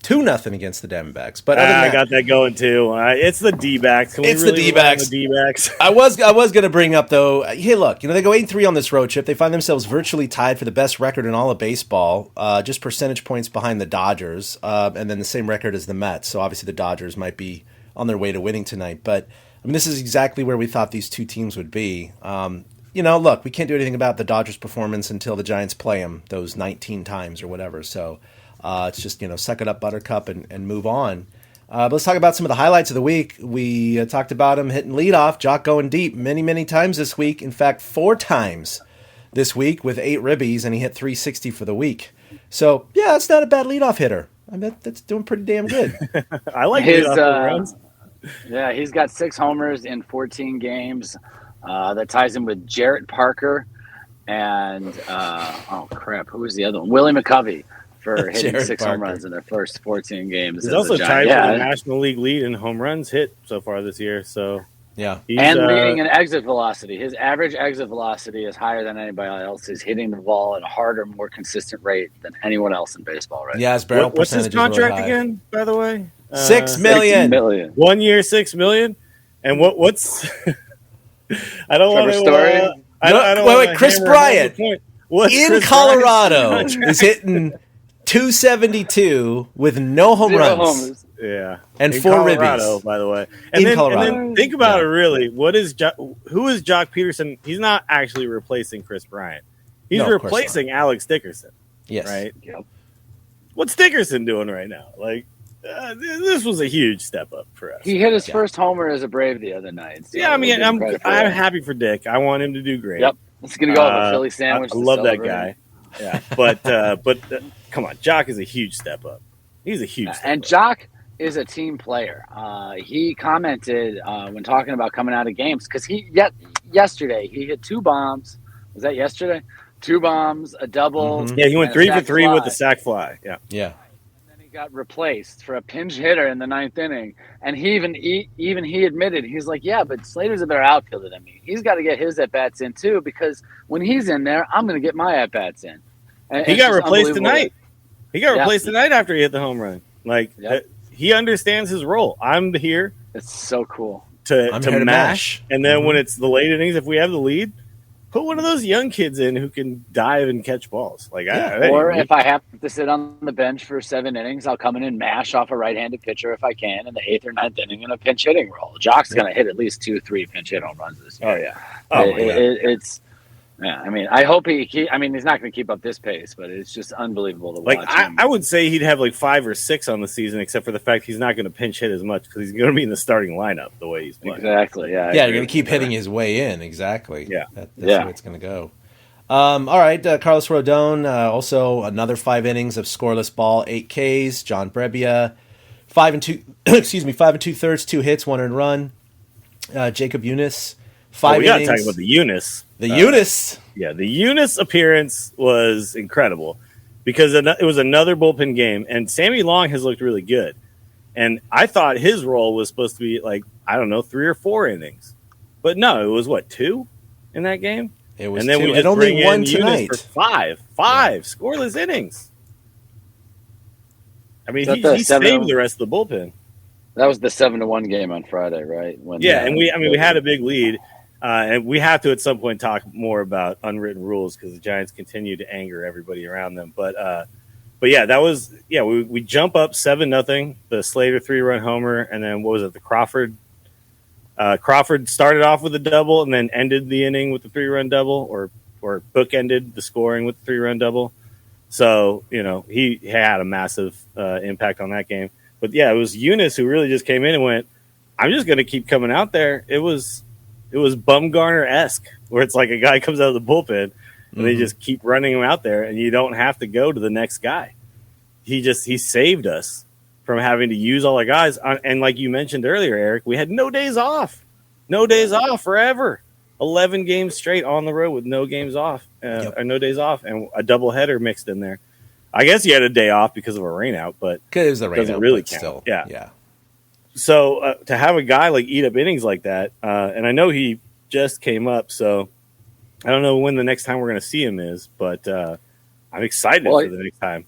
2-0 against the Diamondbacks. But I got that going too. It's the D-backs. It's the D-backs. I was going to bring up though. Hey, look, they go 8-3 on this road trip. They find themselves virtually tied for the best record in all of baseball, just percentage points behind the Dodgers, and then the same record as the Mets. So obviously the Dodgers might be on their way to winning tonight. But I mean, this is exactly where we thought these 2 teams would be. Look, we can't do anything about the Dodgers' performance until the Giants play them those 19 times or whatever. So. It's just, suck it up, Buttercup, and move on. But let's talk about some of the highlights of the week. We talked about him hitting leadoff, Jock going deep many, many times this week. In fact, 4 times this week with 8 ribbies, and he hit .360 for the week. So, yeah, it's not a bad leadoff hitter. I bet that's doing pretty damn good. I like his runs. Yeah, he's got 6 homers in 14 games. That ties him with Jarrett Parker and, who was the other one? Willie McCovey. For hitting Jared 6 Parker. home runs in their first 14 games. He's also tied for the National League lead in home runs hit so far this year. So yeah, and leading in exit velocity. His average exit velocity is higher than anybody else. He's hitting the ball at a harder, more consistent rate than anyone else in baseball right now. Yeah, his barrel What's his percentage is contract really high. again, by the way? $6 million. 6 million. 1 year, $6 million. And what's I don't want to. Story? I don't want to. Chris Bryant in Chris Colorado is hitting 272 with no home runs. Yeah, and in 4 Colorado, ribbies. by the way. And then think about it. Really, who is Jock Peterson? He's not actually replacing Chris Bryant. He's replacing Alex Dickerson. Yes. Right. Yep. What's Dickerson doing right now? Like, this was a huge step up for us. He hit his first homer as a Brave the other night. So yeah, I mean, I'm happy for Dick. I want him to do great. Yep. It's gonna go with a Philly sandwich. I love that guy. Yeah, but come on, Jock is a huge step up. He's a huge step and up. Jock is a team player. He commented when talking about coming out of games because yesterday he hit 2 bombs. Was that yesterday? 2 bombs, a double. Mm-hmm. Yeah, he went 3 for 3 with the sac fly. Yeah. And then he got replaced for a pinch hitter in the 9th inning. And he admitted, he's like, yeah, but Slater's a better outfielder than me. He's got to get his at-bats in too because when he's in there, I'm going to get my at-bats in. And he got replaced tonight. He got replaced tonight after he hit the home run. Like, he understands his role. I'm here. It's so cool. To mash. And then when it's the late innings, if we have the lead, put one of those young kids in who can dive and catch balls. Like, if I have to sit on the bench for 7 innings, I'll come in and mash off a right-handed pitcher if I can in the 8th or 9th inning in a pinch hitting role. Jock's going to hit at least 2-3 pinch hit home runs this year. Oh yeah. It's. Yeah, I mean, I hope he's not going to keep up this pace, but it's just unbelievable to watch him. I would say he'd have like 5 or 6 on the season, except for the fact he's not going to pinch hit as much because he's going to be in the starting lineup the way he's playing. Exactly, yeah. Yeah, you're going to keep hitting his way in, exactly. Yeah. That's the way it's going to go. All right, Carlos Rodon, also another 5 innings of scoreless ball, 8 Ks. John Brebbia, 5 2 2/3, 2 hits, 1 earned run. Jacob Eunice, 5 innings. We got to talk about the Eunice. The the Eunice appearance was incredible because it was another bullpen game, and Sammy Long has looked really good. And I thought his role was supposed to be 3 or 4 innings, but no, it was 2 in that game. It was, and then 2. we just only bring one in tonight Eunice for 5 scoreless innings. I mean, he saved the rest of the bullpen. That was the 7-1 game on Friday, right? And we had a big lead. And we have to at some point talk more about unwritten rules because the Giants continue to anger everybody around them. But yeah, that was we jump up 7-0. The Slater 3-run homer, and then what was it? The Crawford started off with a double and then ended the inning with the 3-run double, or bookended the scoring with the 3-run double. So he had a massive impact on that game. But yeah, it was Eunice who really just came in and went, "I'm just going to keep coming out there." It was Bumgarner-esque, where it's like a guy comes out of the bullpen and they just keep running him out there, and you don't have to go to the next guy. He saved us from having to use all our guys. And like you mentioned earlier, Eric, we had no days off forever. 11 games straight on the road with no games off, or no days off, and a doubleheader mixed in there. I guess he had a day off because of a rainout, but it was a rainout, doesn't really count. Still, yeah. So to have a guy eat up innings like that, and I know he just came up, so I don't know when the next time we're going to see him is, but I'm excited for the next time.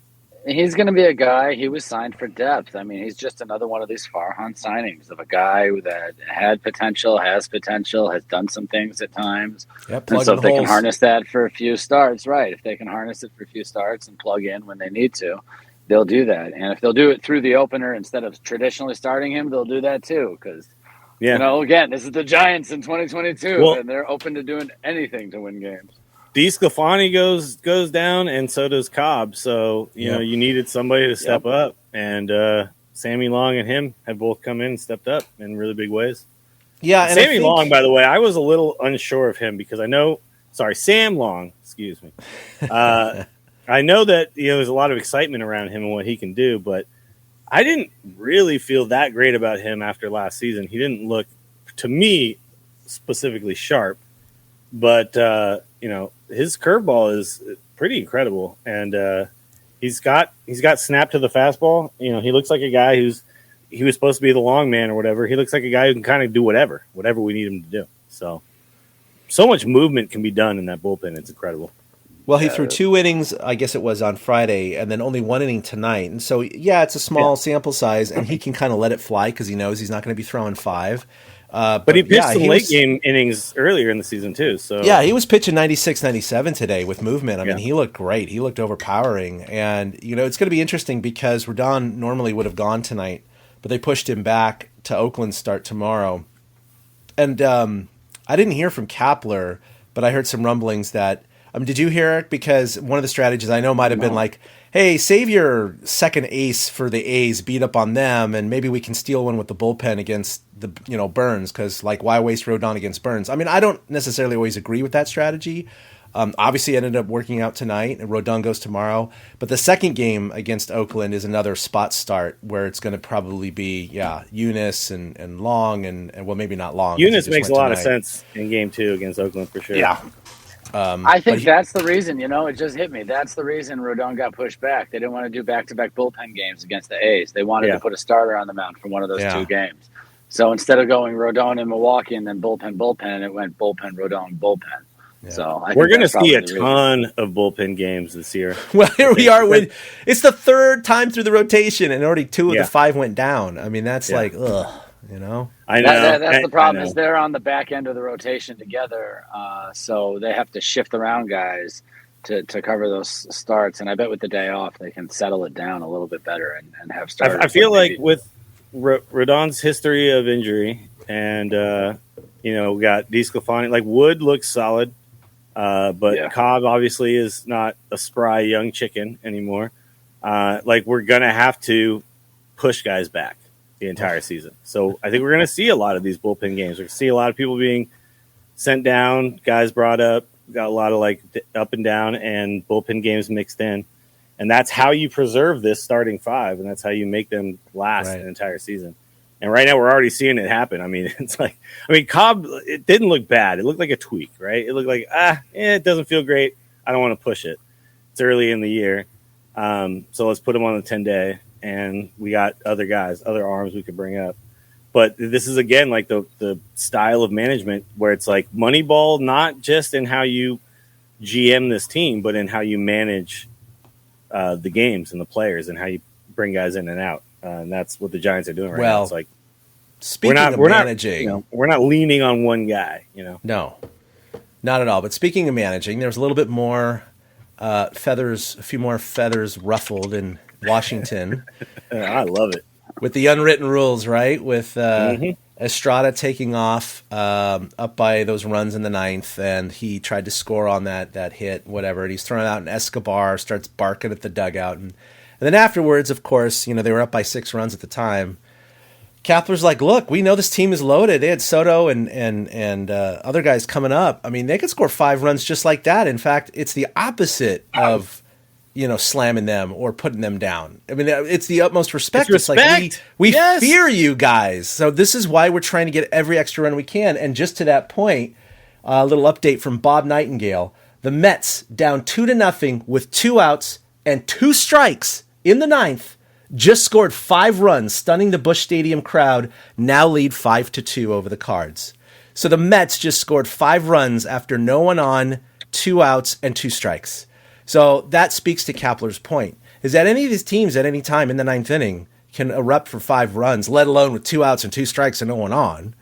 He's going to be a guy. He was signed for depth. I mean, he's just another one of these Farhan signings of a guy that had potential, has done some things at times. Yep, and so if they can harness that for a few starts, right? If they can harness it for a few starts and plug in when they need to, they'll do that. And if they'll do it through the opener instead of traditionally starting him, they'll do that too. Because, again, this is the Giants in 2022, and they're open to doing anything to win games. DeSclafani goes down, and so does Cobb. So, you needed somebody to step up. And Sammy Long and him have both come in and stepped up in really big ways. Yeah, and Sammy Long, by the way, I was a little unsure of him because Sam Long, excuse me. I know that there's a lot of excitement around him and what he can do, but I didn't really feel that great about him after last season. He didn't look, to me, specifically sharp, but his curveball is pretty incredible, and he's got snap to the fastball. He looks like a guy he was supposed to be the long man or whatever. He looks like a guy who can kind of do whatever we need him to do. So much movement can be done in that bullpen. It's incredible. Well, he threw 2 innings, I guess it was on Friday, and then only 1 inning tonight. And so, yeah, it's a small sample size, and he can kind of let it fly because he knows he's not going to be throwing 5. But he pitched some late game innings earlier in the season too. So yeah, he was pitching 96, 97 today with movement. I mean, he looked great. He looked overpowering. And, it's going to be interesting because Rodon normally would have gone tonight, but they pushed him back to Oakland start tomorrow. And I didn't hear from Kapler, but I heard some rumblings that did you hear it? Because one of the strategies I know might have been like, hey, save your second ace for the A's, beat up on them, and maybe we can steal one with the bullpen against the Burns, because why waste Rodon against Burns? I mean, I don't necessarily always agree with that strategy. Obviously, it ended up working out tonight, and Rodon goes tomorrow. But the second game against Oakland is another spot start where it's going to probably be, Eunice and Long, and well, maybe not Long. Eunice makes a lot of sense in game 2 against Oakland for sure. Yeah. I think that's the reason, it just hit me. That's the reason Rodon got pushed back. They didn't want to do back-to-back bullpen games against the A's. They wanted to put a starter on the mound for one of those 2 games. So instead of going Rodon in Milwaukee and then bullpen, it went bullpen, Rodon, bullpen. Yeah. So we're going to see a ton of bullpen games this year. Well, here we are. It's the 3rd time through the rotation, and already 2 of the 5 went down. I mean, that's like, ugh. I know. That's the problem is they're on the back end of the rotation together, so they have to shift around guys to cover those starts. And I bet with the day off, they can settle it down a little bit better and have starters. I feel like with Rodon's history of injury, and we got DeSclafani, like Wood looks solid, but Cobb obviously is not a spry young chicken anymore. We're gonna have to push guys back the entire season. So I think we're going to see a lot of these bullpen games. We're going to see a lot of people being sent down, guys brought up, got a lot of up and down and bullpen games mixed in. And that's how you preserve this starting 5, and that's how you make them last an entire season. And right now we're already seeing it happen. I mean, Cobb, it didn't look bad. It looked like a tweak, right? It looked like, it doesn't feel great. I don't want to push it. It's early in the year. So let's put him on the 10-day. And we got other guys, other arms we could bring up. But this is, again, like the style of management where it's like Moneyball, not just in how you GM this team, but in how you manage the games and the players and how you bring guys in and out. And that's what the Giants are doing right now. It's like, speaking of managing, we're not leaning on one guy, No, not at all. But speaking of managing, there's a little bit more a few more feathers ruffled in Washington. I love it. With the unwritten rules, right? With Estrada taking off up by those runs in the 9th, and he tried to score on that hit, whatever. And he's thrown out, and Escobar starts barking at the dugout. And then afterwards, of course, they were up by 6 runs at the time. Kapler's like, look, we know this team is loaded. They had Soto and other guys coming up. I mean, they could score 5 runs just like that. In fact, it's the opposite of slamming them or putting them down. I mean, it's the utmost respect. It's like we fear you guys. So this is why we're trying to get every extra run we can. And just to that point, a little update from Bob Nightingale. The Mets down 2-0 with 2 outs and 2 strikes in the 9th. Just scored 5 runs, stunning the Busch Stadium crowd, now lead 5-2 over the Cards. So the Mets just scored 5 runs after no one on, 2 outs, and 2 strikes. So that speaks to Kapler's point, is that any of these teams at any time in the 9th inning can erupt for 5 runs, let alone with 2 outs and 2 strikes and no one on.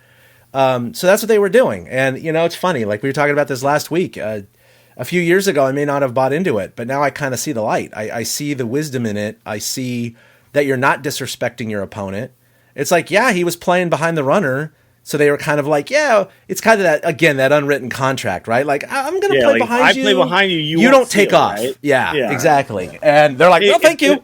So that's what they were doing. And, it's funny, like we were talking about this last week. A few years ago, I may not have bought into it, but now I kind of see the light. I see the wisdom in it. I see that you're not disrespecting your opponent. It's like, he was playing behind the runner, so they were kind of like, it's kind of that, again, that unwritten contract, right? Like, I'm going to play behind you. I play behind you, you don't take off. Right? Yeah, exactly. And they're like, no, thank you.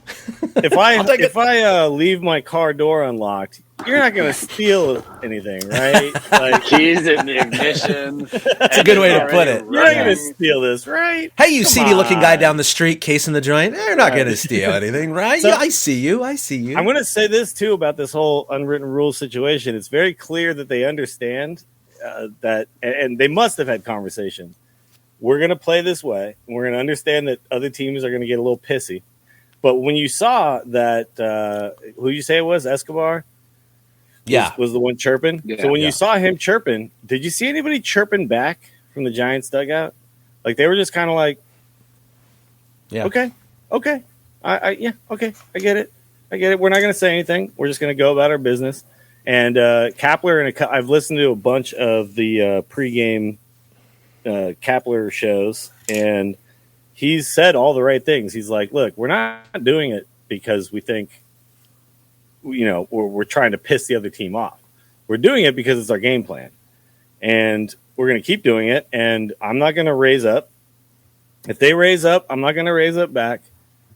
If I leave my car door unlocked, you're not going to steal anything, right? Like keys in the ignition. That's a good way to put it. You're not going to steal this, right? Hey, you seedy-looking guy down the street casing the joint. They're not going to steal anything, right? So, I see you. I'm going to say this, too, about this whole unwritten rule situation. It's very clear that they understand that, and they must have had conversations. We're going to play this way. And we're going to understand that other teams are going to get a little pissy. But when you saw that, who you say it was, Escobar? Was the one chirping. So when you saw him chirping, did you see anybody chirping back from the Giants dugout? Like they were just kind of like, Yeah. Okay. I get it. We're not going to say anything. We're just going to go about our business. And Kapler, I've listened to a bunch of the pregame Kapler shows, and he's said all the right things. He's like, look, we're not doing it because we think, we're trying to piss the other team off. We're doing it because it's our game plan. And we're going to keep doing it. And I'm not going to raise up. If they raise up, I'm not going to raise up back.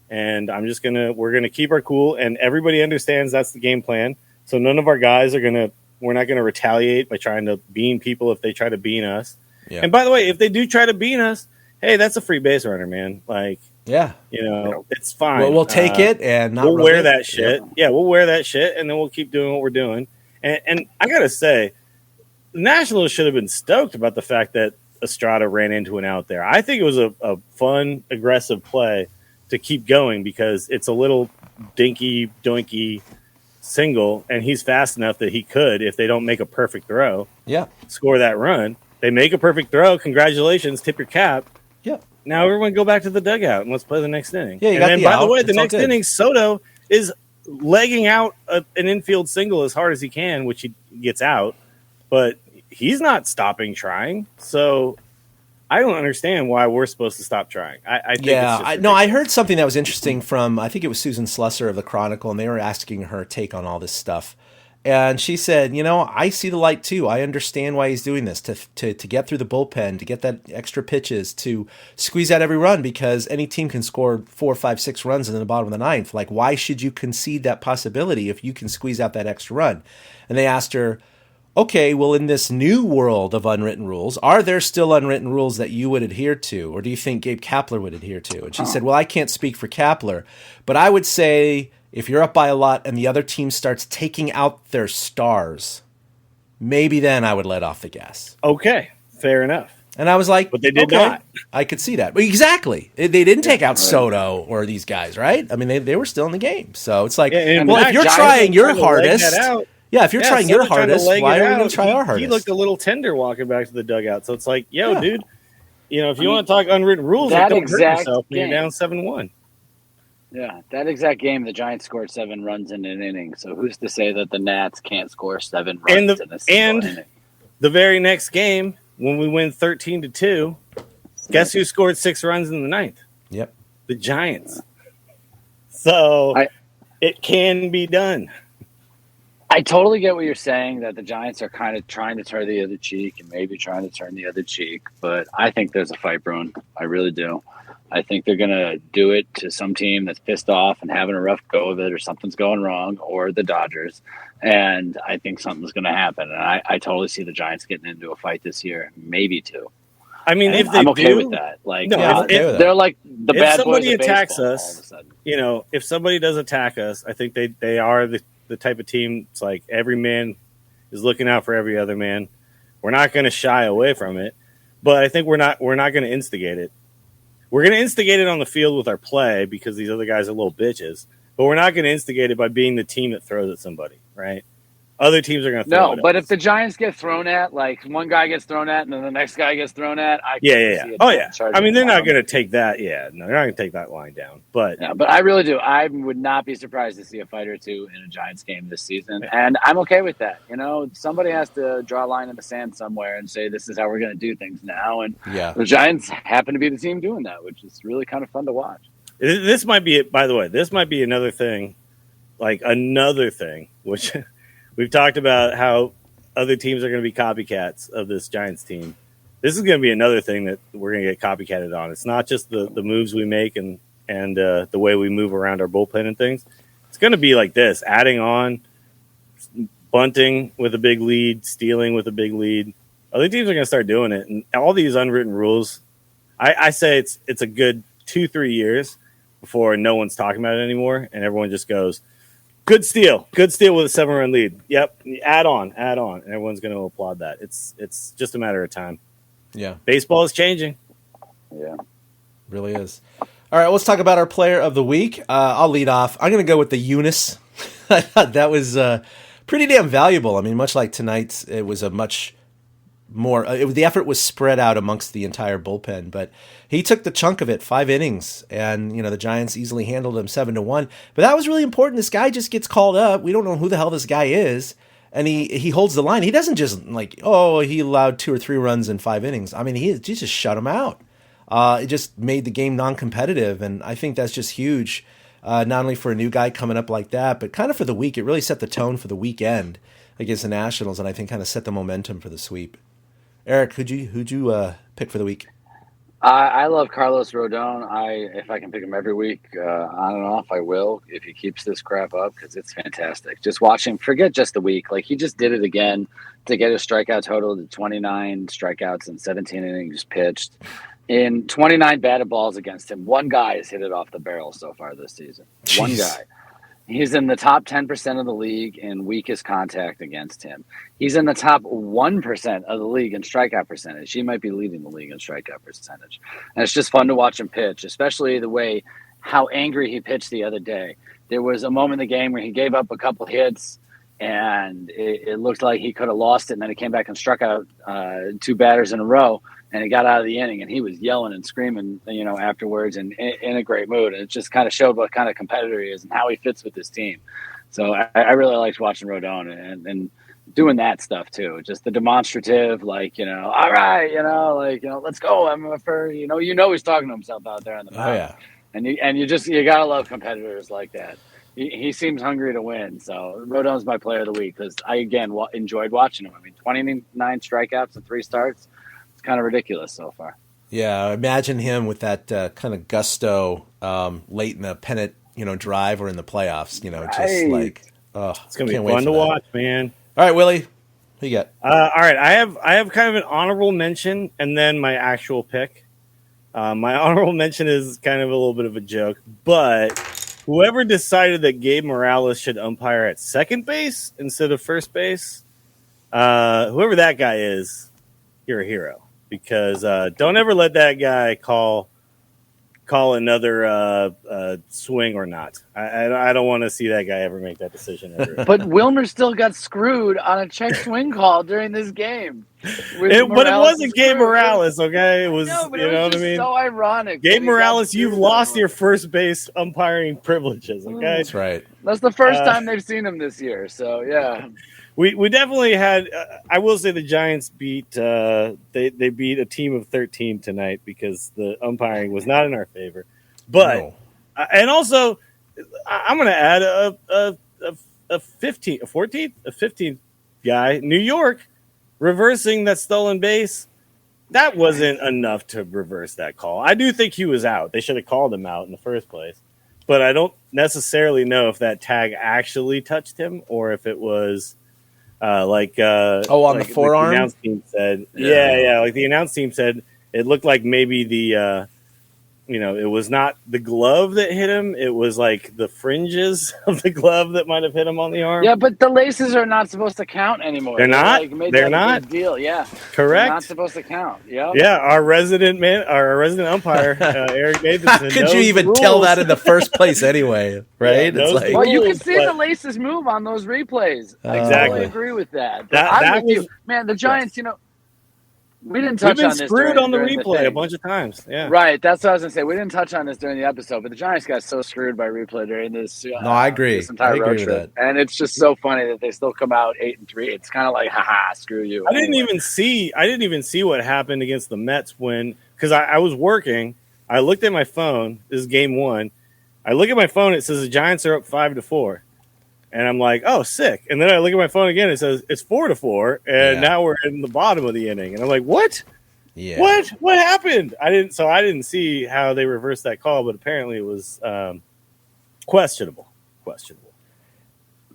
And we're going to keep our cool. And everybody understands that's the game plan. So none of our guys we're not going to retaliate by trying to bean people if they try to bean us. Yeah. And by the way, if they do try to bean us, hey, that's a free base runner, man. Like, yeah, it's fine. We'll take it and not we'll wear that shit. Yeah, we'll wear that shit, and then we'll keep doing what we're doing. And I got to say, the Nationals should have been stoked about the fact that Estrada ran into an out there. I think it was a fun, aggressive play to keep going because it's a little dinky, doinky single, and he's fast enough that he could, if they don't make a perfect throw, score that run. They make a perfect throw. Congratulations, tip your cap. Yep. Now everyone go back to the dugout and let's play the next inning. Yeah, and then, by the way, the next inning, Soto is legging out an infield single as hard as he can, which he gets out, but he's not stopping trying. So I don't understand why we're supposed to stop trying. I think I heard something that was interesting from, I think it was Susan Slusser of the Chronicle, and they were asking her take on all this stuff. And she said, I see the light too. I understand why he's doing this, to get through the bullpen, to get that extra pitches, to squeeze out every run, because any team can score 4, 5, 6 runs in the bottom of the ninth. Like, why should you concede that possibility if you can squeeze out that extra run? And they asked her, okay, well, in this new world of unwritten rules, are there still unwritten rules that you would adhere to, or do you think Gabe Kapler would adhere to? And she said, well, I can't speak for Kapler, but I would say if you're up by a lot and the other team starts taking out their stars, maybe then I would let off the gas. Okay, fair enough. And I was like, but they did not. I could see that. But exactly. They didn't take out Soto or these guys, right? I mean, they were still in the game. So it's like, if you're trying your hardest... if you're trying your hardest, why are we going to try our hardest? He looked a little tender walking back to the dugout. So it's like, dude, if you want to talk unwritten rules, don't hurt yourself when you're down 7-1. Yeah, that exact game, the Giants scored 7 runs in an inning. So who's to say that the Nats can't score 7 runs in a single inning? The very next game, when we win 13-2, guess who scored 6 runs in the ninth? Yep. The Giants. So it can be done. I totally get what you're saying, that the Giants are kind of trying to turn the other cheek and maybe trying to turn the other cheek. But I think there's a fight brewing. I really do. I think they're going to do it to some team that's pissed off and having a rough go of it, or something's going wrong, or the Dodgers. And I think something's going to happen. And I totally see the Giants getting into a fight this year, maybe 2. I mean, if I'm okay with that. Like, they're like the bad boys of baseball. If somebody attacks us, if somebody does attack us, I think they are the type of team. It's like every man is looking out for every other man. We're not going to shy away from it, but I think we're not going to instigate it. We're going to instigate it on the field with our play because these other guys are little bitches, but we're not going to instigate it by being the team that throws at somebody, right? Other teams are going to throw at but us. if the Giants get thrown at, like one guy gets thrown at and then the next guy gets thrown at, I mean, they're not going to take that. Yeah, no, they're not going to take that line down. But I really do. I would not be surprised to see a fight or two in a Giants game this season, and I'm okay with that. Somebody has to draw a line in the sand somewhere and say this is how we're going to do things now. And the Giants happen to be the team doing that, which is really kind of fun to watch. This might be it. By the way, this might be another thing, which. We've talked about how other teams are going to be copycats of this Giants team. This is going to be another thing that we're going to get copycatted on. It's not just the moves we make and the way we move around our bullpen and things. It's going to be like this, adding on, bunting with a big lead, stealing with a big lead. Other teams are going to start doing it. And all these unwritten rules, I say it's a good 2-3 years before no one's talking about it anymore and everyone just goes, Good steal with a 7-run lead. Yep, add on, and everyone's going to applaud that. It's just a matter of time. Yeah, baseball is changing. Yeah, really is. All right, let's talk about our player of the week. I'll lead off. I'm going to go with the Eunice. I thought that was pretty damn valuable. I mean, much like tonight's, it was a much more. The effort was spread out amongst the entire bullpen, but he took the chunk of it, 5 innings, and the Giants easily handled him 7-1. But that was really important. This guy just gets called up. We don't know who the hell this guy is, and he holds the line. He doesn't just he allowed 2 or 3 runs in 5 innings. I mean, he just shut him out. It just made the game non-competitive, and I think that's just huge. Not only for a new guy coming up like that, but kind of for the week. It really set the tone for the weekend against the Nationals, and I think kind of set the momentum for the sweep. Eric, who'd you pick for the week? I love Carlos Rodon. If I can pick him every week, on and off, I will if he keeps this crap up, because it's fantastic. Just watch him. Forget just the week. Like, he just did it again to get his strikeout total to 29 strikeouts in 17 innings pitched. In 29 batted balls against him, one guy has hit it off the barrel so far this season. Jeez. One guy. He's in the top 10% of the league in weakest contact against him. He's in the top 1% of the league in strikeout percentage. He might be leading the league in strikeout percentage. And it's just fun to watch him pitch, especially the way how angry he pitched the other day. There was a moment in the game where he gave up a couple hits, and it looked like he could have lost it, and then he came back and struck out 2 batters in a row. And he got out of the inning, and he was yelling and screaming, afterwards, and in a great mood. And it just kind of showed what kind of competitor he is and how he fits with his team. So I really liked watching Rodon and doing that stuff too. Just the demonstrative, all right, let's go. He's talking to himself out there on the mound. Oh, yeah. And you gotta love competitors like that. He seems hungry to win. So Rodon's my player of the week, because I again enjoyed watching him. I mean, 29 strikeouts and 3 starts. It's kind of ridiculous so far. Yeah, imagine him with that kind of gusto late in the pennant, drive or in the playoffs. Just like, it's gonna be fun to watch, man. All right, Willie, who you got? All right, I have kind of an honorable mention and then my actual pick. My honorable mention is kind of a little bit of a joke, but whoever decided that Gabe Morales should umpire at second base instead of first base, whoever that guy is, you're a hero. Because don't ever let that guy call another swing or not. I don't want to see that guy ever make that decision ever. But Wilmer still got screwed on a check swing call during this game. But it wasn't Gabe Morales, okay? It was, what I mean? So ironic. Gabe Morales, you've lost your first base umpiring privileges, okay? That's right. That's the first time they've seen him this year, so yeah. We definitely had. I will say the Giants beat. They beat a team of 13 tonight because the umpiring was not in our favor. But and also, I'm going to add a 15th guy. New York reversing that stolen base. That wasn't enough to reverse that call. I do think he was out. They should have called him out in the first place. But I don't necessarily know if that tag actually touched him or if it was. On the forearm? The announce team said, yeah. Like the announce team said, it looked like maybe the, it was not the glove that hit him. It was like the fringes of the glove that might have hit him on the arm. Yeah, but the laces are not supposed to count anymore. They're not? They're not? Big deal, yeah. Correct. They're not supposed to count, yeah. Yeah, our resident umpire, Eric Davidson. How could you even tell that in the first place anyway, right? Yeah, it's well, you can see the laces move on those replays. I totally agree with that. I'm with you. Man, the Giants, we didn't touch on this. We've been screwed on the replay a bunch of times. Yeah, right. That's what I was gonna say. We didn't touch on this during the episode, but the Giants got so screwed by replay during this. No, I agree. This entire road trip, and it's just so funny that they still come out 8-3. It's kind of like, haha, screw you. I didn't even see what happened against the Mets because I was working. I looked at my phone. This is game 1. I look at my phone. It says the Giants are up 5-4. And I'm like, oh, sick. And then I look at my phone again. It says it's 4-4, and now we're in the bottom of the inning. And I'm like, what? Yeah. What happened? I didn't see how they reversed that call, but apparently it was questionable.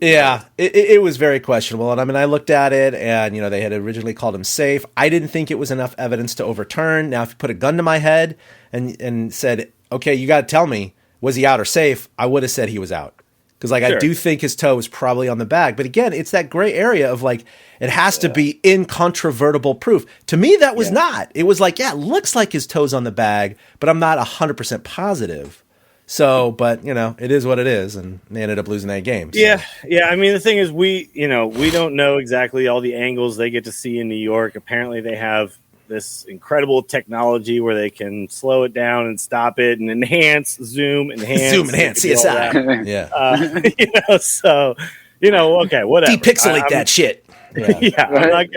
Yeah, it was very questionable. And I mean, I looked at it, and they had originally called him safe. I didn't think it was enough evidence to overturn. Now, if you put a gun to my head and said, okay, you got to tell me, was he out or safe? I would have said he was out. Because, I do think his toe was probably on the bag. But again, it's that gray area of, it has to be incontrovertible proof. To me, that was not. It was it looks like his toe's on the bag, but I'm not 100% positive. So, but it is what it is, and they ended up losing that game. So. Yeah. I mean, the thing is, we don't know exactly all the angles they get to see in New York. Apparently, they have this incredible technology where they can slow it down and stop it and zoom, enhance, CSI. Yeah. So, okay, whatever. Depixelate that shit. Yeah. Right?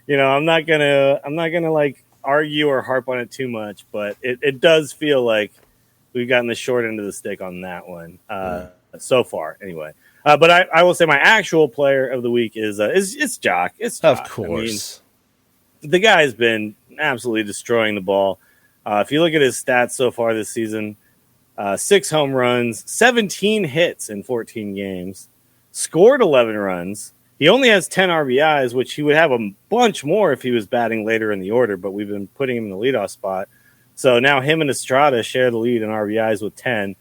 I'm not gonna like argue or harp on it too much, but it does feel like we've gotten the short end of the stick on that one so far, anyway. But I will say my actual player of the week is Jock. It's Jock. Of course. I mean, the guy's been absolutely destroying the ball. If you look at his stats so far this season, 6 home runs, 17 hits in 14 games, scored 11 runs. He only has 10 RBIs, which he would have a bunch more if he was batting later in the order, but we've been putting him in the leadoff spot. So now him and Estrada share the lead in RBIs with 10.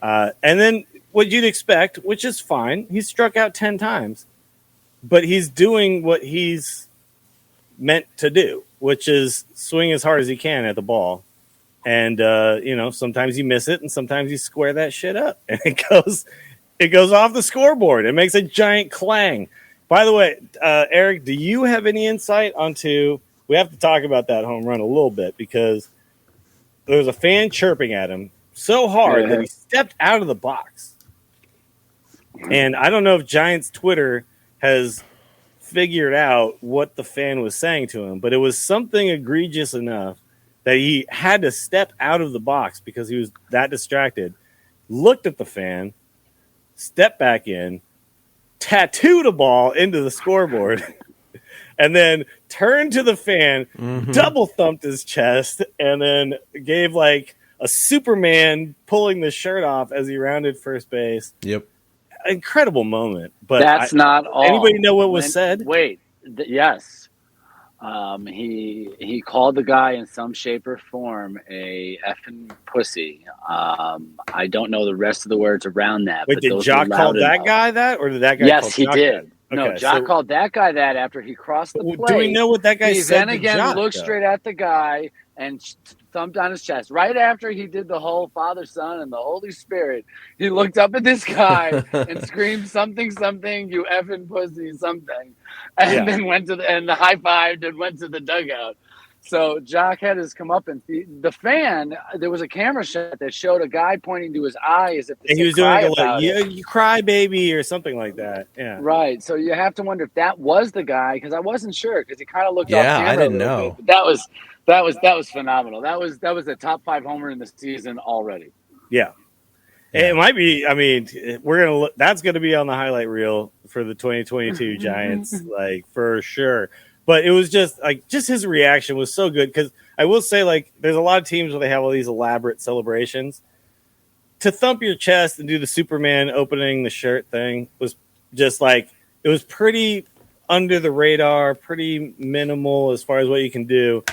And then what you'd expect, which is fine, he's struck out 10 times. But he's doing what he's meant to do, which is swing as hard as he can at the ball. And, sometimes you miss it, and sometimes you square that shit up. And it goes off the scoreboard. It makes a giant clang. By the way, Eric, do you have any insight onto – we have to talk about that home run a little bit because there was a fan chirping at him so hard that he stepped out of the box. And I don't know if Giants Twitter has figured out what the fan was saying to him, but it was something egregious enough that he had to step out of the box because he was that distracted, looked at the fan, stepped back in, tattooed a ball into the scoreboard, and then turned to the fan, double thumped his chest, and then gave like a Superman pulling the shirt off as he rounded first base. Yep. Incredible moment. But that's not all. Anybody know what was said? Wait. Yes. He called the guy in some shape or form a effing pussy. I don't know the rest of the words around that. Wait, did Jock call that guy that, or did that guy? Yes, he did. That? No, okay, Jock called that guy that after he crossed the plate. Do we know what that guy he said? Then again, Jock, looked straight at the guy and thumped on his chest. Right after he did the whole Father, Son, and the Holy Spirit, he looked up at this guy and screamed something, you effing pussy, something, and then went to the high-fived and went to the dugout. So Jock had his comeuppance. The fan, there was a camera shot that showed a guy pointing to his eye as if he was doing you cry, baby, or something like that. Yeah, right. So you have to wonder if that was the guy, because I wasn't sure because he kind of looked off camera. Yeah, I didn't know. That was phenomenal. That was a top 5 homer in the season already. Yeah. It might be. I mean, that's gonna be on the highlight reel for the 2022 Giants, like for sure. But it was just his reaction was so good because I will say, like, there's a lot of teams where they have all these elaborate celebrations. To thump your chest and do the Superman opening the shirt thing was just like, it was pretty under the radar, pretty minimal as far as what you can do.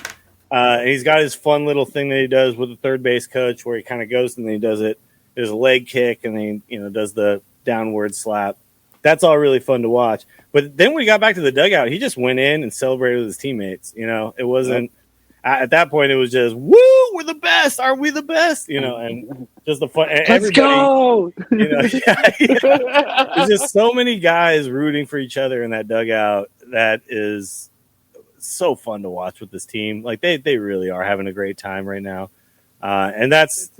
And he's got his fun little thing that he does with the third base coach where he kind of goes and then he does it. There's a leg kick and then does the downward slap. That's all really fun to watch. But then when he got back to the dugout, he just went in and celebrated with his teammates. It wasn't at that point. It was just, woo, we're the best. Are we the best? And just the fun. Let's go. There's just so many guys rooting for each other in that dugout. That is so fun to watch with this team. Like they really are having a great time right now. And that's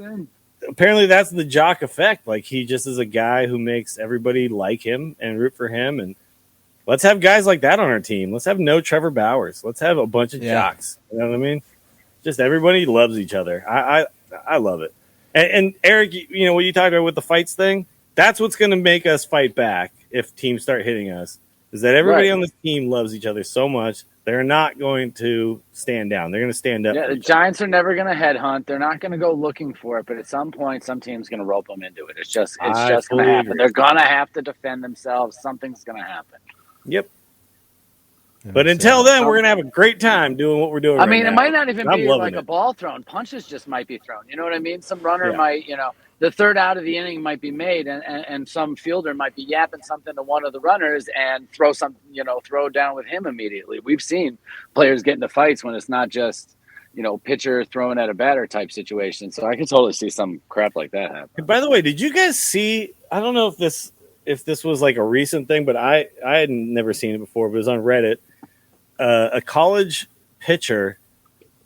apparently that's the Jock effect. Like he just is a guy who makes everybody like him and root for him. And let's have guys like that on our team. Let's have no Trevor Bowers. Let's have a bunch of Jocks. You know what I mean? Just everybody loves each other. I love it. And Eric, what you talked about with the fights thing, that's what's going to make us fight back if teams start hitting us, is that everybody on this team loves each other so much. They're not going to stand down. They're going to stand up. Yeah, the Giants are never going to headhunt. They're not going to go looking for it, but at some point, some team's going to rope them into it. It's just going to happen. They're going to have to defend themselves. Something's going to happen. Yep. But until then, we're going to have a great time doing what we're doing right now. It might not even be like a ball thrown. Punches just might be thrown. You know what I mean? Some runner might, the third out of the inning might be made, and some fielder might be yapping something to one of the runners and throw down with him immediately. We've seen players get into fights when it's not just, pitcher throwing at a batter type situation. So I could totally see some crap like that happen. By the way, did you guys see? I don't know if this was like a recent thing, but I had never seen it before. But it was on Reddit. A college pitcher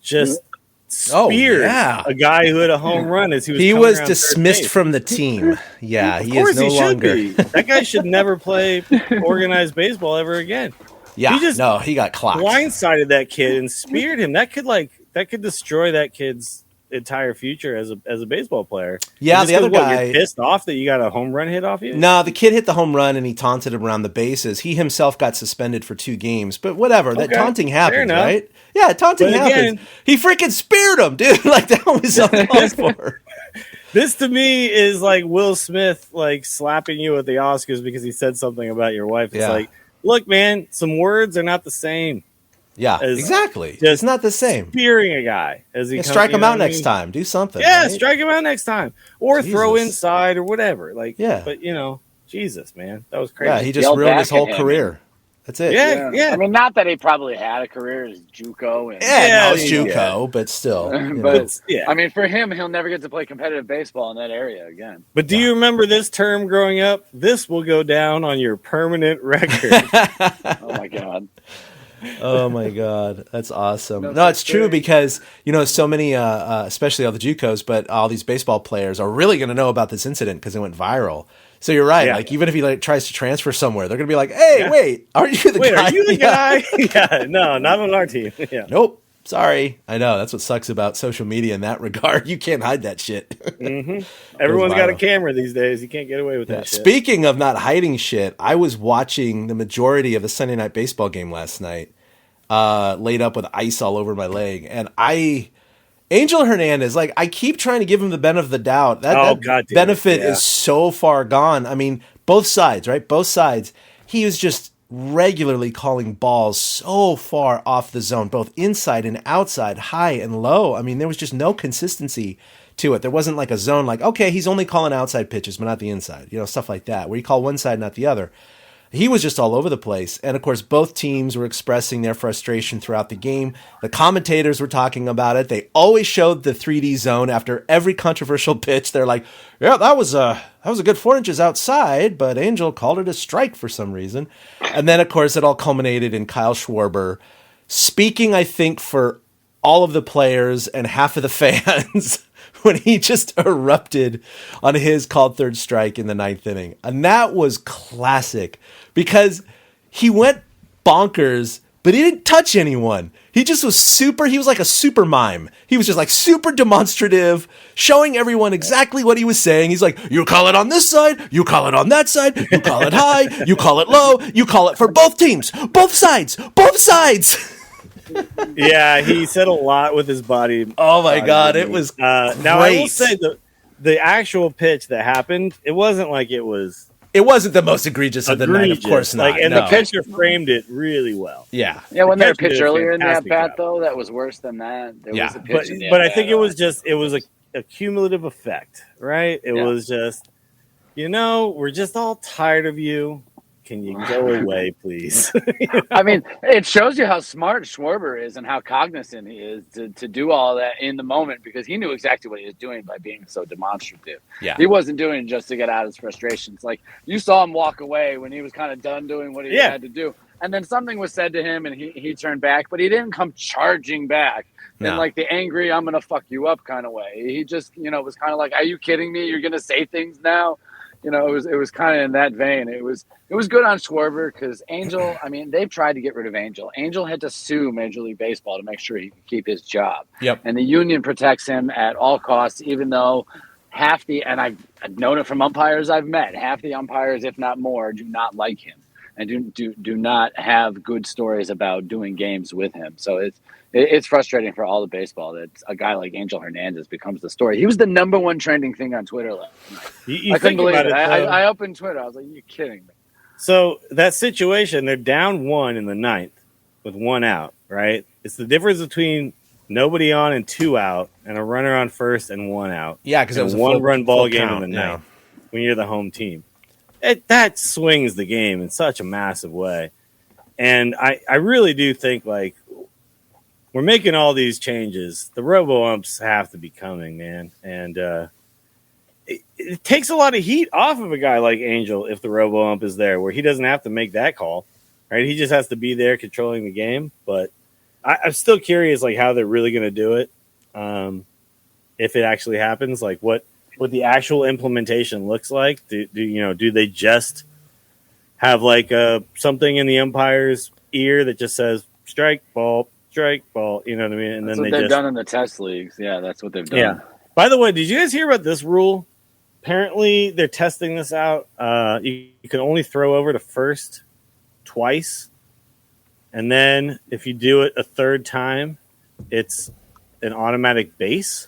just speared a guy who had a home run as he was dismissed from the team. Yeah, he is no longer. That guy should never play organized baseball ever again. Yeah, he got clocked. Blindsided that kid and speared him. That could destroy that kid's entire future as a baseball player. Yeah, the other guy, you're pissed off that you got a home run hit off you? No, the kid hit the home run and he taunted him around the bases. He himself got suspended for 2 games, but whatever. That taunting happens, right? Yeah, taunting happens. He freaking speared him, dude. Like, that was uncalled for. This to me is like Will Smith like slapping you at the Oscars because he said something about your wife. It's like, look, man, some words are not the same. Yeah, exactly. It's not the same. Spearing a guy as he strike him out next time. Do something. Yeah, right? Strike him out next time, or throw inside or whatever. Like, but Jesus, man, that was crazy. Yeah, he just ruined his whole career. That's it. Yeah. I mean, not that he probably had a career as JUCO. It's JUCO, but still. I mean, for him, he'll never get to play competitive baseball in that area again. But do you remember this term growing up? This will go down on your permanent record. Oh my God. Oh my God, that's awesome. No, it's true because so many, especially all the JUCOs, but all these baseball players are really going to know about this incident because it went viral. So you're right. Yeah. Like even if he tries to transfer somewhere, they're going to be like, "Hey, wait, aren't you the guy? Are you the guy?" Yeah, no, not on our team. Yeah. Nope. Sorry. I know that's what sucks about social media in that regard. You can't hide that shit. Mm-hmm. Everyone's got a camera these days. You can't get away with that shit. Speaking of not hiding shit, I was watching the majority of the Sunday night baseball game last night, laid up with ice all over my leg. And Angel Hernandez, like I keep trying to give him the benefit of the doubt. That benefit is so far gone. I mean, both sides, right? Both sides. He was just regularly calling balls so far off the zone, both inside and outside, high and low. I mean, there was just no consistency to it. There wasn't like a zone like, okay, he's only calling outside pitches, but not the inside, stuff like that, where you call one side, not the other. He was just all over the place. And of course, both teams were expressing their frustration throughout the game. The commentators were talking about it. They always showed the 3D zone after every controversial pitch. They're like, yeah, that was a good 4 inches outside, but Angel called it a strike for some reason. And then, of course, it all culminated in Kyle Schwarber speaking, I think, for all of the players and half of the fans when he just erupted on his called third strike in the 9th inning. And that was classic because he went bonkers, but he didn't touch anyone. He just was he was like a super mime. He was just like super demonstrative, showing everyone exactly what he was saying. He's like, you call it on this side, you call it on that side, you call it high, you call it low, you call it for both teams, both sides. Yeah, he said a lot with his body. Oh my God, it was now I will say the actual pitch that happened, it wasn't like it was. It wasn't the most egregious of the night, of course not. The pitcher framed it really well. Yeah. Yeah, when there a pitch earlier in that bat, though, that was worse than that. There was a pitch but I think it was a cumulative effect, right? It was just, we're just all tired of you. Can you go away, please? I mean, it shows you how smart Schwarber is and how cognizant he is to do all that in the moment because he knew exactly what he was doing by being so demonstrative. Yeah. He wasn't doing it just to get out his frustrations. Like, you saw him walk away when he was kind of done doing what he had to do. And then something was said to him and he turned back, but he didn't come charging back in like the angry, I'm going to fuck you up kind of way. He just, was kind of like, are you kidding me? You're going to say things now? It was kind of in that vein. It was good on Schwarber because Angel, I mean, they've tried to get rid of Angel. Angel had to sue Major League Baseball to make sure he could keep his job. Yep. And the union protects him at all costs, even though and I've known it from umpires I've met, half the umpires, if not more, do not like him and do not have good stories about doing games with him. So it's frustrating for all the baseball that a guy like Angel Hernandez becomes the story. He was the number one trending thing on Twitter last night. I couldn't believe it. I opened Twitter. I was like, you're kidding me. So that situation, they're down 1 in the 9th with 1 out, right? It's the difference between nobody on and 2 out and a runner on first and 1 out. Yeah, because it was a 1-run ball game in the 9th when you're the home team. That swings the game in such a massive way. And I really do think, like, we're making all these changes. The robo-umps have to be coming, man. And it takes a lot of heat off of a guy like Angel if the robo-ump is there, where he doesn't have to make that call, right? He just has to be there controlling the game. But I'm still curious, like, how they're really going to do it. If it actually happens, like what the actual implementation looks like. Do they just have like something in the umpire's ear that just says strike ball, you know what I mean? And that's then what they've done in the test leagues. Yeah, that's what they've done. Yeah. By the way, did you guys hear about this rule? Apparently, they're testing this out. You can only throw over to first twice, and then if you do it a third time, it's an automatic base.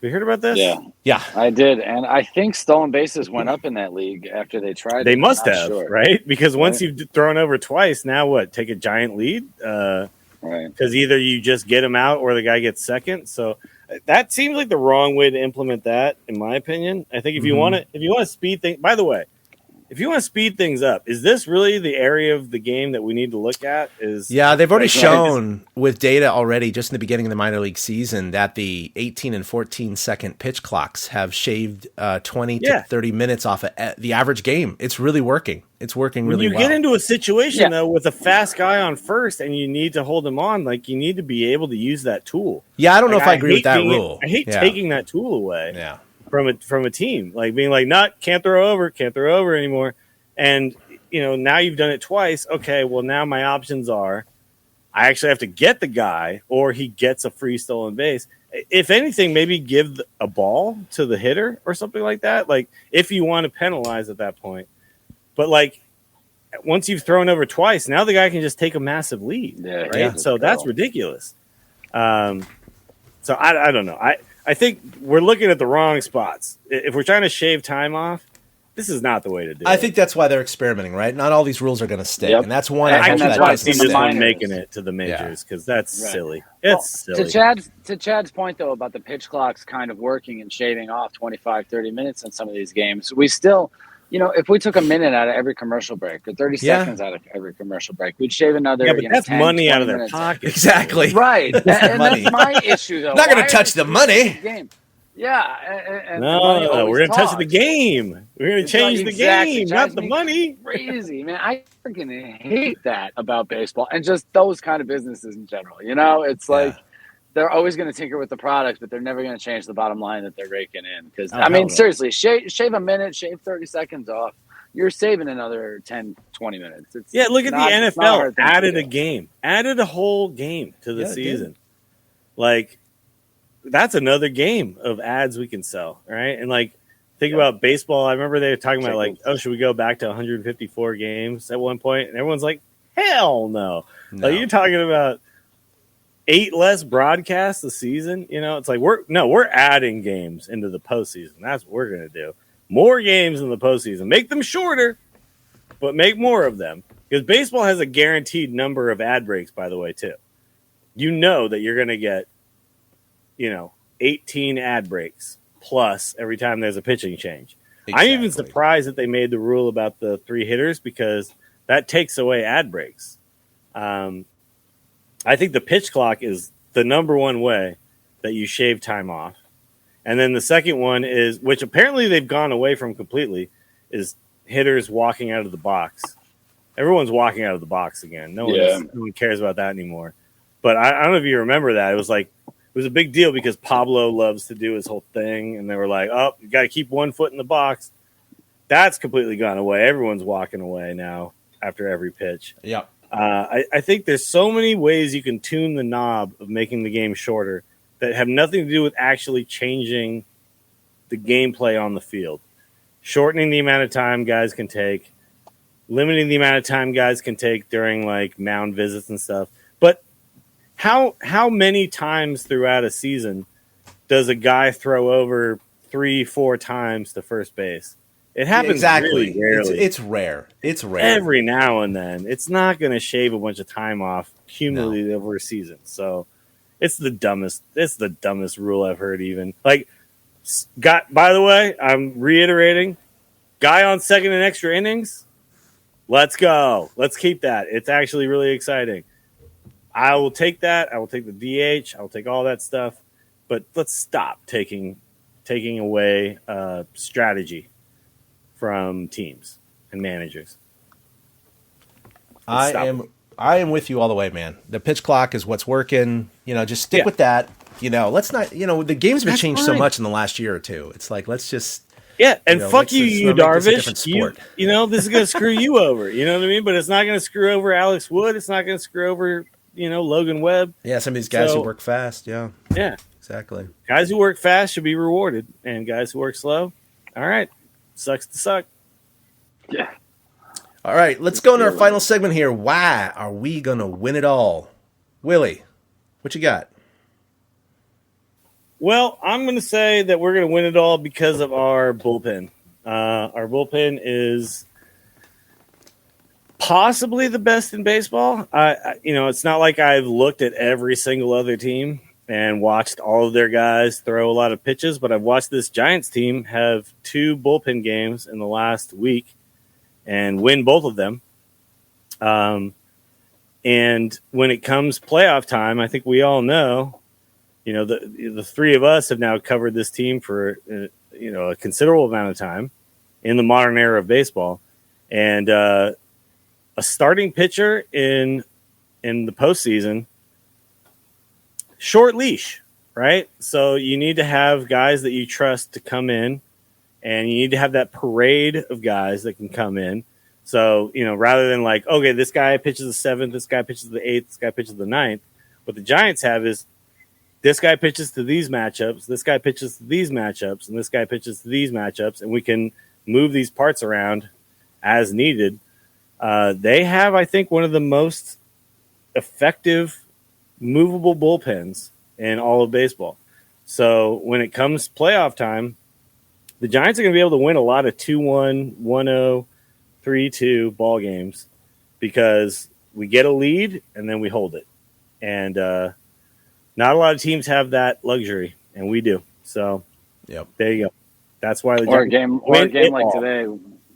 Have you heard about this? Yeah, I did, and I think stolen bases went up in that league after they tried. They must have, right? Because once you've thrown over twice, now what? Take a giant lead, right? Because either you just get him out or the guy gets second. So that seems like the wrong way to implement that, in my opinion. I think if you want to speed things. By the way, if you want to speed things up, is this really the area of the game that we need to look at? They've already shown with data already, just in the beginning of the minor league season, that the 18 and 14 second pitch clocks have shaved 20 to 30 minutes off of the average game. It's really working. It's working really well. When you get into a situation, though, with a fast guy on first and you need to hold him on, like, you need to be able to use that tool. Yeah, I don't know if I agree with that rule. I hate taking that tool away. Yeah. From a team, like being like, can't throw over anymore. And, now you've done it twice. Okay, well, now my options are I actually have to get the guy or he gets a free stolen base. If anything, maybe give a ball to the hitter or something like that. Like, if you want to penalize at that point. But, like, once you've thrown over twice, now the guy can just take a massive lead. Yeah, right? Yeah. So that's ridiculous. So I don't know. I think we're looking at the wrong spots. If we're trying to shave time off, this is not the way to do it. I think that's why they're experimenting, right? Not all these rules are going to stick, and that's one. I hope that doesn't stick. Making it to the majors because that's silly. It's silly. To Chad's point, though, about the pitch clocks kind of working and shaving off 25, 30 minutes in some of these games, we still, if we took a minute out of every commercial break or 30 seconds out of every commercial break, we'd shave another. Yeah, but that's 10, money out of their minutes. pocket. Exactly. Right. and that's my issue, though. Not going to touch the money. Game? Yeah. And no, we're going to touch the game. We're going to change the game, not the money. Crazy, man. I freaking hate that about baseball and just those kind of businesses in general. It's like they're always going to tinker with the products, but they're never going to change the bottom line that they're raking in. Because, seriously, shave a minute, shave 30 seconds off. You're saving another 10, 20 minutes. Look at the NFL. Added a game. Added a whole game to the season. Like, that's another game of ads we can sell, right? And, like, think about baseball. I remember they were talking about, like, should we go back to 154 games at one point? And everyone's like, hell no. Like, you're talking about 8 less broadcasts a season. It's like we're adding games into the postseason. That's what we're going to do. More games in the postseason. Make them shorter, but make more of them. Because baseball has a guaranteed number of ad breaks, by the way, too. That you're going to get 18 ad breaks plus every time there's a pitching change. Exactly. I'm even surprised that they made the rule about the 3 hitters because that takes away ad breaks. I think the pitch clock is the number one way that you shave time off. And then the second one is, which apparently they've gone away from completely, is hitters walking out of the box. Everyone's walking out of the box again. No one cares about that anymore. But I don't know if you remember that. It was a big deal because Pablo loves to do his whole thing, and they were like, "Oh, you got to keep one foot in the box." That's completely gone away. Everyone's walking away now after every pitch. Yeah, I think there's so many ways you can tune the knob of making the game shorter that have nothing to do with actually changing the gameplay on the field. Shortening the amount of time guys can take, limiting the amount of time guys can take during like mound visits and stuff. But how many times throughout a season does a guy throw over 3-4 times to first base? It happens really rarely. It's rare. It's rare. Every now and then. It's not going to shave a bunch of time off cumulatively over a season. So it's the dumbest rule I've heard even. Like, by the way, I'm reiterating, guy on second in extra innings, let's go. Let's keep that. It's actually really exciting. I will take that. I will take the DH. I will take all that stuff. But let's stop taking away strategy from teams and managers. I am with you all the way, man. The pitch clock is what's working. Just stick with that. Let's not. The game's been changed so much in the last year or two. It's like let's just. Yeah, and fuck you, Darvish. You this is going to screw you over. You know what I mean? But it's not going to screw over Alex Wood. It's not going to screw over, Logan Webb. Yeah, some of these guys who work fast. Yeah. Yeah. Exactly. Guys who work fast should be rewarded, and guys who work slow, all right, sucks to suck. Yeah. All right, let's go into our final segment here. Why are we going to win it all? Willie, what you got? Well, I'm going to say that we're going to win it all because of our bullpen. Our bullpen is possibly the best in baseball. It's not like I've looked at every single other team and watched all of their guys throw a lot of pitches, but I've watched this Giants team have 2 bullpen games in the last week and win both of them. And when it comes playoff time, I think we all know, the 3 of us have now covered this team for, a considerable amount of time in the modern era of baseball. And a starting pitcher in the postseason, short leash, right? So you need to have guys that you trust to come in, and you need to have that parade of guys that can come in. So, rather than like, okay, this guy pitches the 7th, this guy pitches the 8th, this guy pitches the 9th. What the Giants have is this guy pitches to these matchups, this guy pitches to these matchups, and this guy pitches to these matchups, and we can move these parts around as needed. They have, I think, one of the most effective movable bullpens in all of baseball. So when it comes playoff time, the Giants are going to be able to win a lot of 2-1, 1-0, 3-2 ball games because we get a lead and then we hold it. And not a lot of teams have that luxury, and we do. So there you go. That's why or a game like today.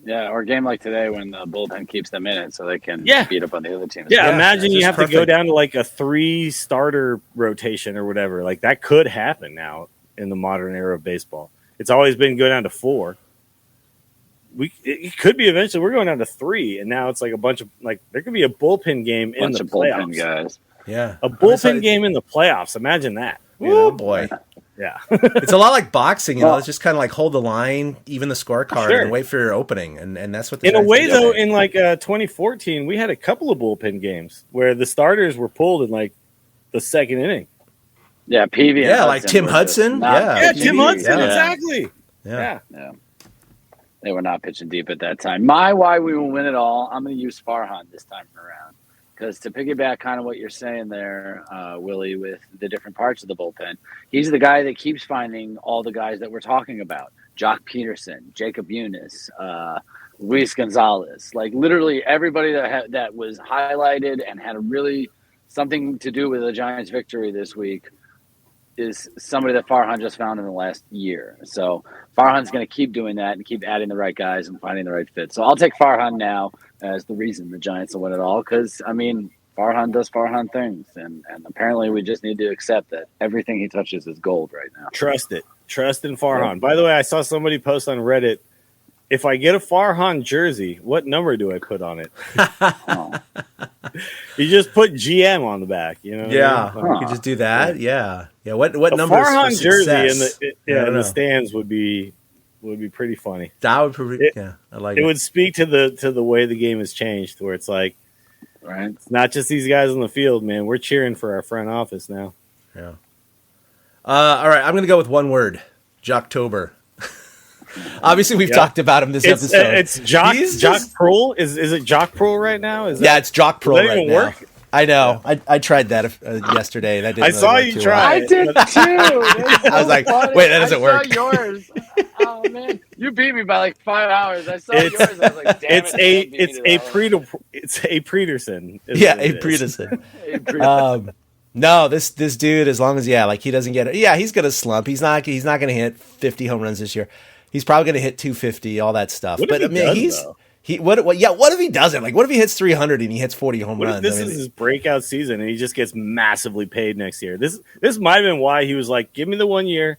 Yeah, or a game like today when the bullpen keeps them in it so they can beat up on the other team. Yeah, imagine you have to go down to like a 3-starter rotation or whatever. Like that could happen now in the modern era of baseball. It's always been go down to 4. It could be eventually we're going down to 3, and now it's like a bunch of there could be a bullpen game in the playoffs. Bullpen guys. Yeah, a bullpen game in the playoffs. Imagine that. Oh boy. Yeah. It's a lot like boxing, it's just kind of like hold the line, even the scorecard, and wait for your opening. And that's what the in a way, though, in 2014, we had a couple of bullpen games where the starters were pulled in the second inning. Yeah, Peavy. Yeah, like Tim Hudson. Tim Hudson, exactly. Yeah. They were not pitching deep at that time. Why we will win it all, I'm going to use Farhan this time around. Because to piggyback kind of what you're saying there, Willie, with the different parts of the bullpen, he's the guy that keeps finding all the guys that we're talking about. Jock Peterson, Jacob Eunice, Luis Gonzalez. Like literally everybody that was highlighted and had really something to do with the Giants' victory this week is somebody that Farhan just found in the last year. So Farhan's going to keep doing that and keep adding the right guys and finding the right fit. So I'll take Farhan now as the reason the Giants will win it all because, Farhan does Farhan things. And apparently we just need to accept that everything he touches is gold right now. Trust it. Trust in Farhan. By the way, I saw somebody post on Reddit, if I get a Farhan jersey, what number do I put on it? You just put GM on the back, Yeah, you could just do that. Yeah. What number? Farhan jersey in the stands would be pretty funny. That would be, I like it. It would speak to the way the game has changed, where it's like, right, it's not just these guys on the field, man. We're cheering for our front office now. Yeah. All right, I'm going to go with one word: Jocktober. Obviously, we've talked about him this episode. It's Jock Prohl. Is it Jock Prohl right now? It's Jock Prohl right now. Work? I know. I tried that yesterday. That didn't I saw you try. I did too. I was like, wait, that doesn't work. I saw yours. Oh man, you beat me by like 5 hours. I saw yours. I was like, damn it's a Peterson. Yeah, a Peterson. No, this dude, as long as he doesn't get it. Yeah, he's gonna slump. He's not gonna hit 50 home runs this year. He's probably gonna hit 250, all that stuff. What if he does, What if he doesn't? Like, what if he hits 300 and he hits 40 home runs? This is his breakout season and he just gets massively paid next year. This might have been why he was like, give me the 1 year.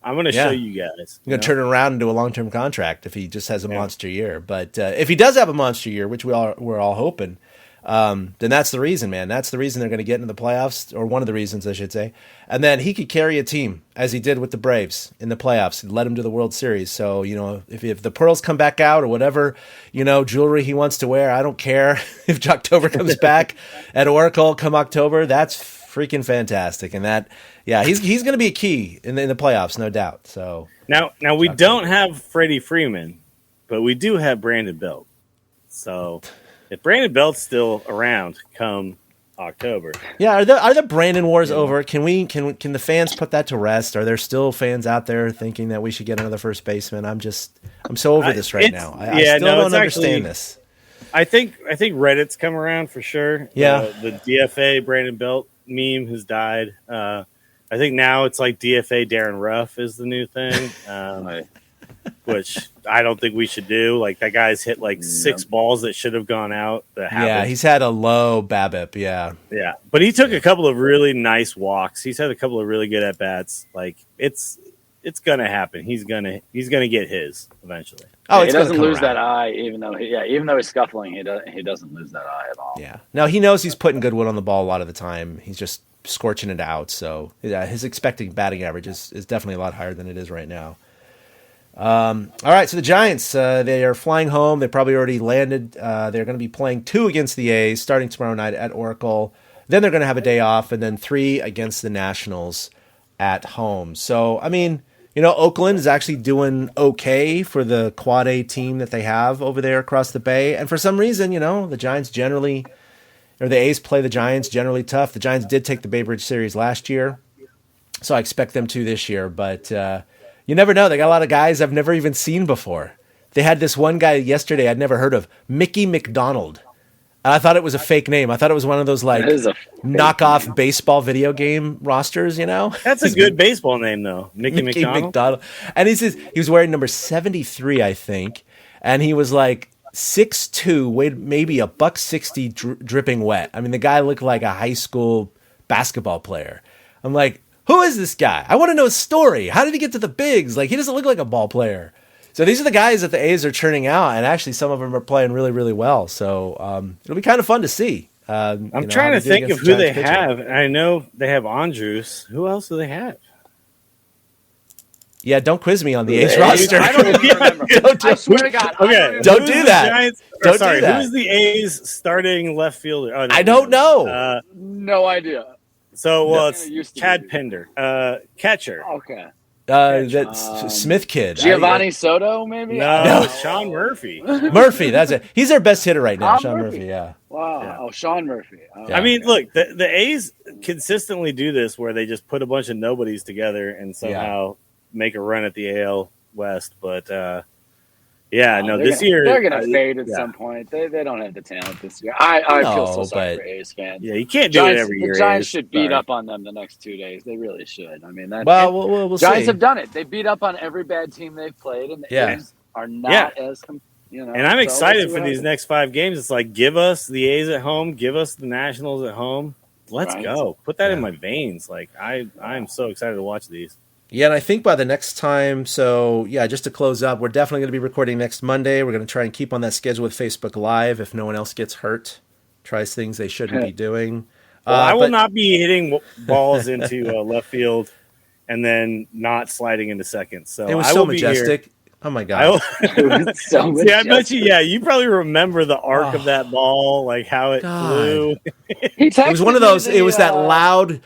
I'm going to show you guys. I'm going to turn it around into a long-term contract if he just has a monster year. But if he does have a monster year, which we're all hoping, then that's the reason, man. That's the reason they're going to get into the playoffs, or one of the reasons, I should say. And then he could carry a team, as he did with the Braves in the playoffs. He led them to the World Series. So, if the pearls come back out or whatever, jewelry he wants to wear, I don't care. If October comes back at Oracle come October, that's freaking fantastic. And that, he's going to be a key in the playoffs, no doubt. So now we don't have Freddie Freeman, but we do have Brandon Belt. So if Brandon Belt's still around come October, are the Brandon wars over? Can the fans put that to rest? Are there still fans out there thinking that we should get another first baseman? I'm so over this right now. I still don't understand this. I think Reddit's come around for sure. Yeah, the DFA Brandon Belt meme has died. I think now it's like DFA Darren Ruff is the new thing, which I don't think we should do. Like, that guy's hit like 6 balls that should have gone out. He's had a low BABIP. Yeah, but he took a couple of really nice walks. He's had a couple of really good at bats. Like, it's gonna happen. He's gonna get his eventually. He doesn't lose that eye, even though he's scuffling, he doesn't lose that eye at all. Yeah. Now he knows he's putting good wood on the ball a lot of the time. He's just scorching it out. So his expected batting average is definitely a lot higher than it is right now. All right, so the Giants, they are flying home. They probably already landed. They're going to be playing 2 against the A's starting tomorrow night at Oracle. Then they're going to have a day off, and then 3 against the Nationals at home. So, I mean, Oakland is actually doing okay for the Quad A team that they have over there across the Bay. And for some reason, the Giants the A's play the Giants generally tough. The Giants did take the Bay Bridge Series last year, so I expect them to this year. But you never know. They got a lot of guys I've never even seen before. They had this one guy yesterday I'd never heard of, Mickey McDonald. I thought it was a fake name. I thought it was one of those knockoff baseball video game rosters, That's a good baseball name, though. Mickey McDonald. And he says he was wearing number 73, I think, and he was like 6'2", weighed maybe $160 dripping wet. I mean, the guy looked like a high school basketball player. I'm like, who is this guy? I want to know his story. How did he get to the bigs? Like, he doesn't look like a ball player. So these are the guys that the A's are churning out, and actually some of them are playing really, really well. So it'll be kind of fun to see. I'm trying to think of who they have. I know they have Andrews. Who else do they have? Yeah, don't quiz me on the A's roster. I don't even remember. I swear to God. Okay, don't do that. Do that. Who's the A's starting left fielder? I don't know. No idea. So, it's Chad Pinder, catcher. Okay. That's Smith kid. Giovanni Soto, maybe? No, it's Sean Murphy. Murphy, that's it. He's their best hitter right now, Sean Murphy. Yeah. Wow. Yeah. Oh, Sean Murphy. Oh, I mean, look, the A's consistently do this where they just put a bunch of nobodies together and somehow make a run at the AL West. But, this year they're going to fade at some point. They don't have the talent this year. I feel so sorry for A's fans. Yeah, you can't do it every year. The Giants should beat up on them the next 2 days. They really should. I mean, we'll Giants see. have done it. They beat up on every bad team they've played, and the A's are not as And I'm excited for these next 5 games. It's like, give us the A's at home, give us the Nationals at home. Let's go. Put that in my veins. Like, I'm so excited to watch these. Yeah, and I think by the next time, just to close up, we're definitely going to be recording next Monday. We're going to try and keep on that schedule with Facebook Live if no one else gets hurt, tries things they shouldn't be doing. Well, I will not be hitting balls into left field and then not sliding into second. So it was I so will majestic. Be here. Oh, my God. I bet you probably remember the arc of that ball, like how it flew. It was one of those, it was that loud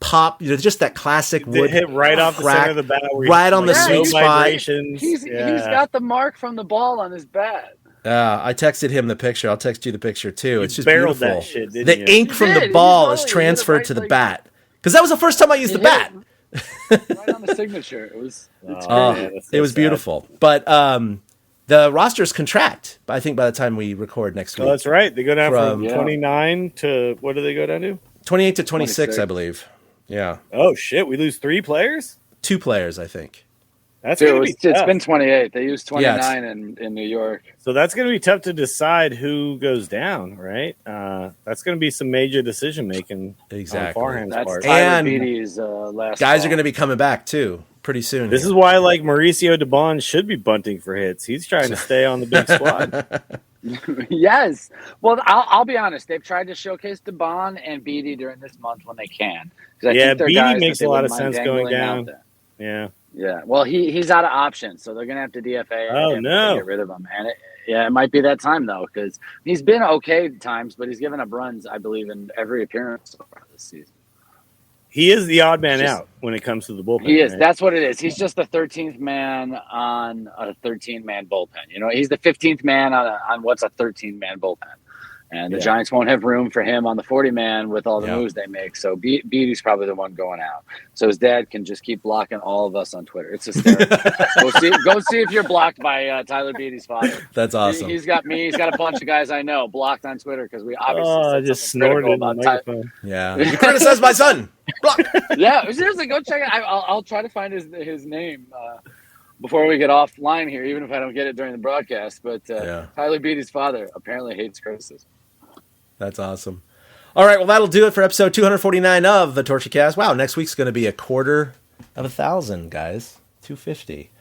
pop, just that classic wood hit right off the center of the bat, right on the sweet spot. He's got the mark from the ball on his bat. I texted him the picture. I'll text you the picture too. It's just barreled beautiful. That shit, the ink from the ball is transferred to the bat because that was the first time I used the bat. Right on the signature. It was. It was beautiful, but the rosters contract. I think by the time we record next week. Oh, that's right. They go down from 29 to what do they go down to? 28 to 26, I believe. Yeah. Oh shit! We lose 3 players. 2 players, I think. That's going to be tough. It's been 28. They used 29 in New York. So that's going to be tough to decide who goes down, right? That's going to be some major decision making. Exactly. On Farhan's that's part. Tyler Beatty's last guys call. are going to be coming back too pretty soon. This is why Mauricio DeBon should be bunting for hits. He's trying to stay on the big squad. Yes. Well, I'll be honest. They've tried to showcase DeBon and Beatty during this month when they can. Beatty makes a lot of sense going down. Yeah. Yeah. Well, he's out of options, so they're going to have to DFA him to get rid of him. And it might be that time, though, because he's been okay at times, but he's given up runs, I believe, in every appearance so far this season. He is the odd man out when it comes to the bullpen. He is. Right? That's what it is. He's just the 13th man on a 13-man bullpen. You know, he's the 15th man on what's a 13-man bullpen. And the Giants won't have room for him on the 40-man with all the moves they make. So Beatty's probably the one going out. So his dad can just keep blocking all of us on Twitter. It's hysterical. Go see if you're blocked by Tyler Beatty's father. That's awesome. He's got me. He's got a bunch of guys I know blocked on Twitter because we obviously just snorted about microphone. Yeah, you criticized my son. Block. Yeah, seriously, go check it. I'll try to find his name before we get offline here, even if I don't get it during the broadcast. But Tyler Beatty's father apparently hates criticism. That's awesome. All right, well, that'll do it for episode 249 of the TortureCast. Wow, next week's going to be 250, guys. 250.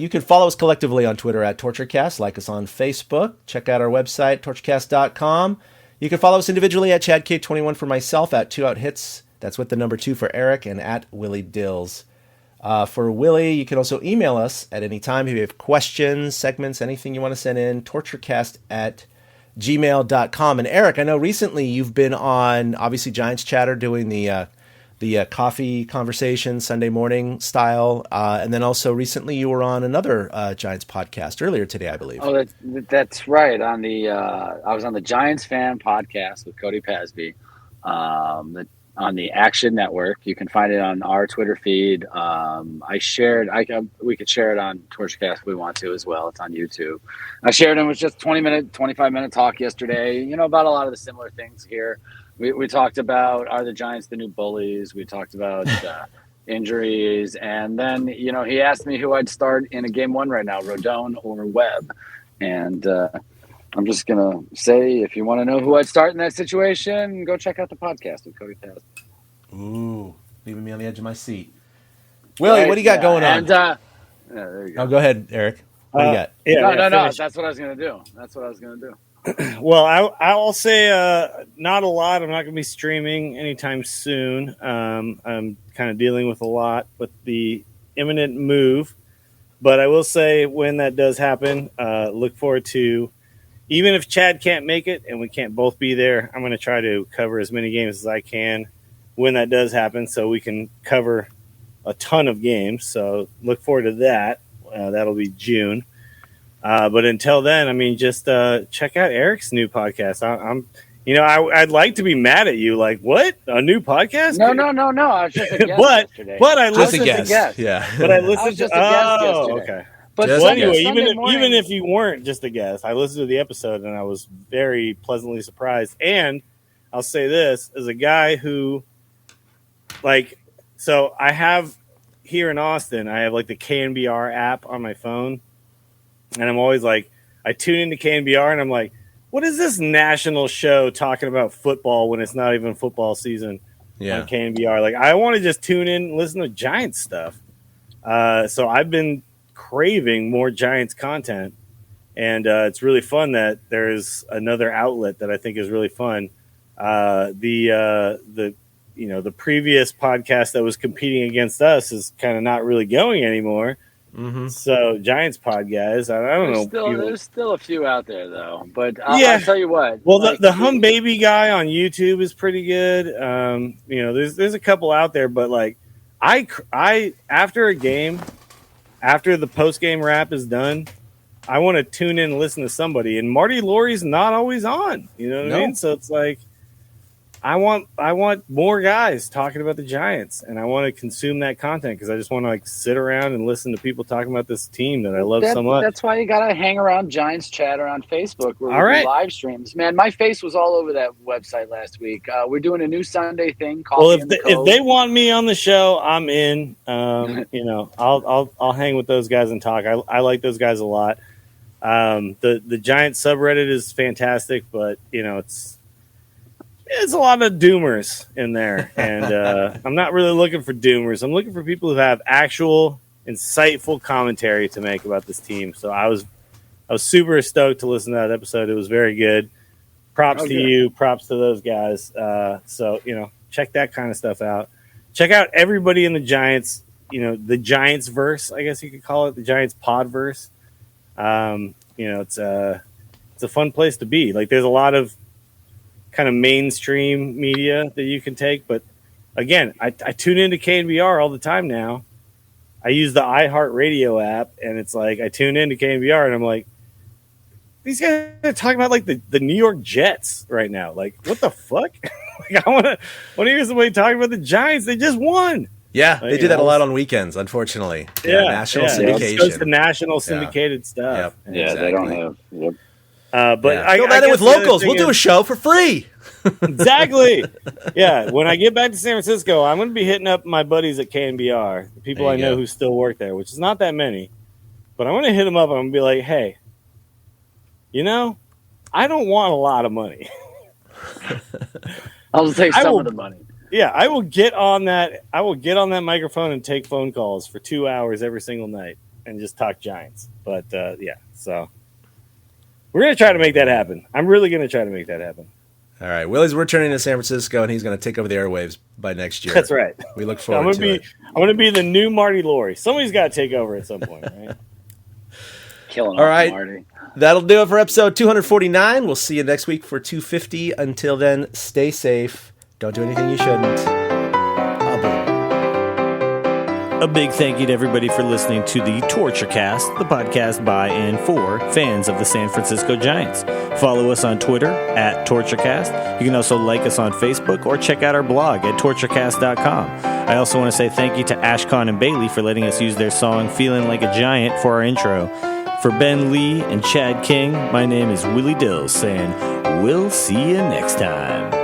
You can follow us collectively on Twitter at TortureCast, like us on Facebook, check out our website, torturecast.com. You can follow us individually at ChadK21 for myself, at 2OutHits. That's with the number 2 for Eric, and at Willie Dills. For Willie, you can also email us at any time if you have questions, segments, anything you want to send in, torturecast@gmail.com. And Eric, I know recently you've been on, obviously, Giants Chatter doing the coffee conversation Sunday morning style. And then also recently you were on another Giants podcast earlier today, I believe. Oh, that's right. I was on the Giants Fan podcast with Cody Pasby on the Action Network. You can find it on our Twitter feed. We could share it on TortureCast if we want to as well. It's on YouTube. I shared it. It was just 25-minute talk yesterday, about a lot of the similar things here. We talked about, are the Giants the new bullies? We talked about injuries. And then, he asked me who I'd start in a game one right now, Rodon or Webb. And I'm just going to say, if you want to know who I'd start in that situation, go check out the podcast with Cody Pasby. Ooh, leaving me on the edge of my seat. Willie, what do you got going on? There you go. Oh, go ahead, Eric. What do you got? No. That's what I was going to do. Well, I'll say not a lot. I'm not going to be streaming anytime soon. I'm kind of dealing with a lot with the imminent move. But I will say when that does happen, look forward to, even if Chad can't make it and we can't both be there, I'm going to try to cover as many games as I can when that does happen so we can cover a ton of games. So look forward to that. That'll be June. But until then, just check out Eric's new podcast. I'd like to be mad at you. Like, what? A new podcast? No. I was just a guest yesterday. But I listened to guest. Yeah. But I listened to yesterday. Okay. But anyway, even if you weren't just a guest, I listened to the episode and I was very pleasantly surprised. And I'll say this, as a guy who, so I have here in Austin, I have the KNBR app on my phone. And I'm always I tune into KNBR and I'm like, what is this national show talking about football when it's not even football season on KNBR? I want to just tune in and listen to Giants stuff. So I've been craving more Giants content. And it's really fun that there's another outlet that I think is really fun. The previous podcast that was competing against us is kind of not really going anymore. Mm-hmm. So Giants pod guys, I don't know. There's still a few out there though, but I'll tell you what. Well, the Hum Baby guy on YouTube is pretty good. There's a couple out there, but I after a game, after the post game wrap is done, I want to tune in and listen to somebody. And Marty Laurie's not always on. You know what I mean? So it's I want more guys talking about the Giants, and I want to consume that content because I just want to like sit around and listen to people talking about this team that I love so much. That's why you gotta hang around Giants Chatter on Facebook where we do live streams. Man, my face was all over that website last week. We're doing a new Sunday thing. Well, if they want me on the show, I'm in. I'll hang with those guys and talk. I like those guys a lot. The Giants subreddit is fantastic, but it's a lot of doomers in there, and I'm not really looking for doomers. I'm looking for people who have actual, insightful commentary to make about this team. So I was super stoked to listen to that episode. It was very good. Props to you. Props to those guys. So check that kind of stuff out. Check out everybody in the Giants. The Giants verse, I guess you could call it, the Giants pod verse. It's a fun place to be. Like, there's a lot of kind of mainstream media that you can take, but again, I tune into KNBR all the time now. I use the iHeartRadio app, and it's like I tune into KNBR, and I'm like, these guys are talking about like the New York Jets right now. Like, what the fuck? Like, I want to hear somebody talking about the Giants. They just won. Yeah, they do that a lot on weekends, unfortunately. National syndication. It's the national syndicated stuff. Yep, yeah, exactly. they don't have. Yep. But fill that in with locals. We'll do a show for free. Exactly. Yeah. When I get back to San Francisco, I'm going to be hitting up my buddies at KNBR, the people I know who still work there, which is not that many. But I'm going to hit them up and I'm going to be like, hey, I don't want a lot of money. I'll just take some of the money. Yeah, I will get on that. I will get on that microphone and take phone calls for 2 hours every single night and just talk Giants. But so we're going to try to make that happen. I'm really going to try to make that happen. All right, Willie's returning to San Francisco, and he's going to take over the airwaves by next year. That's right. We look forward to it. I'm going to be the new Marty Laurie. Somebody's got to take over at some point, right? Killing all right, Marty. That'll do it for episode 249. We'll see you next week for 250. Until then, stay safe. Don't do anything you shouldn't. A big thank you to everybody for listening to the Torture Cast, the podcast by and for fans of the San Francisco Giants. Follow us on Twitter at TortureCast. You can also like us on Facebook or check out our blog at torturecast.com. I also want to say thank you to Ashcon and Bailey for letting us use their song Feeling Like a Giant for our intro. For Ben Lee and Chad King, my name is Willie Dills saying, we'll see you next time.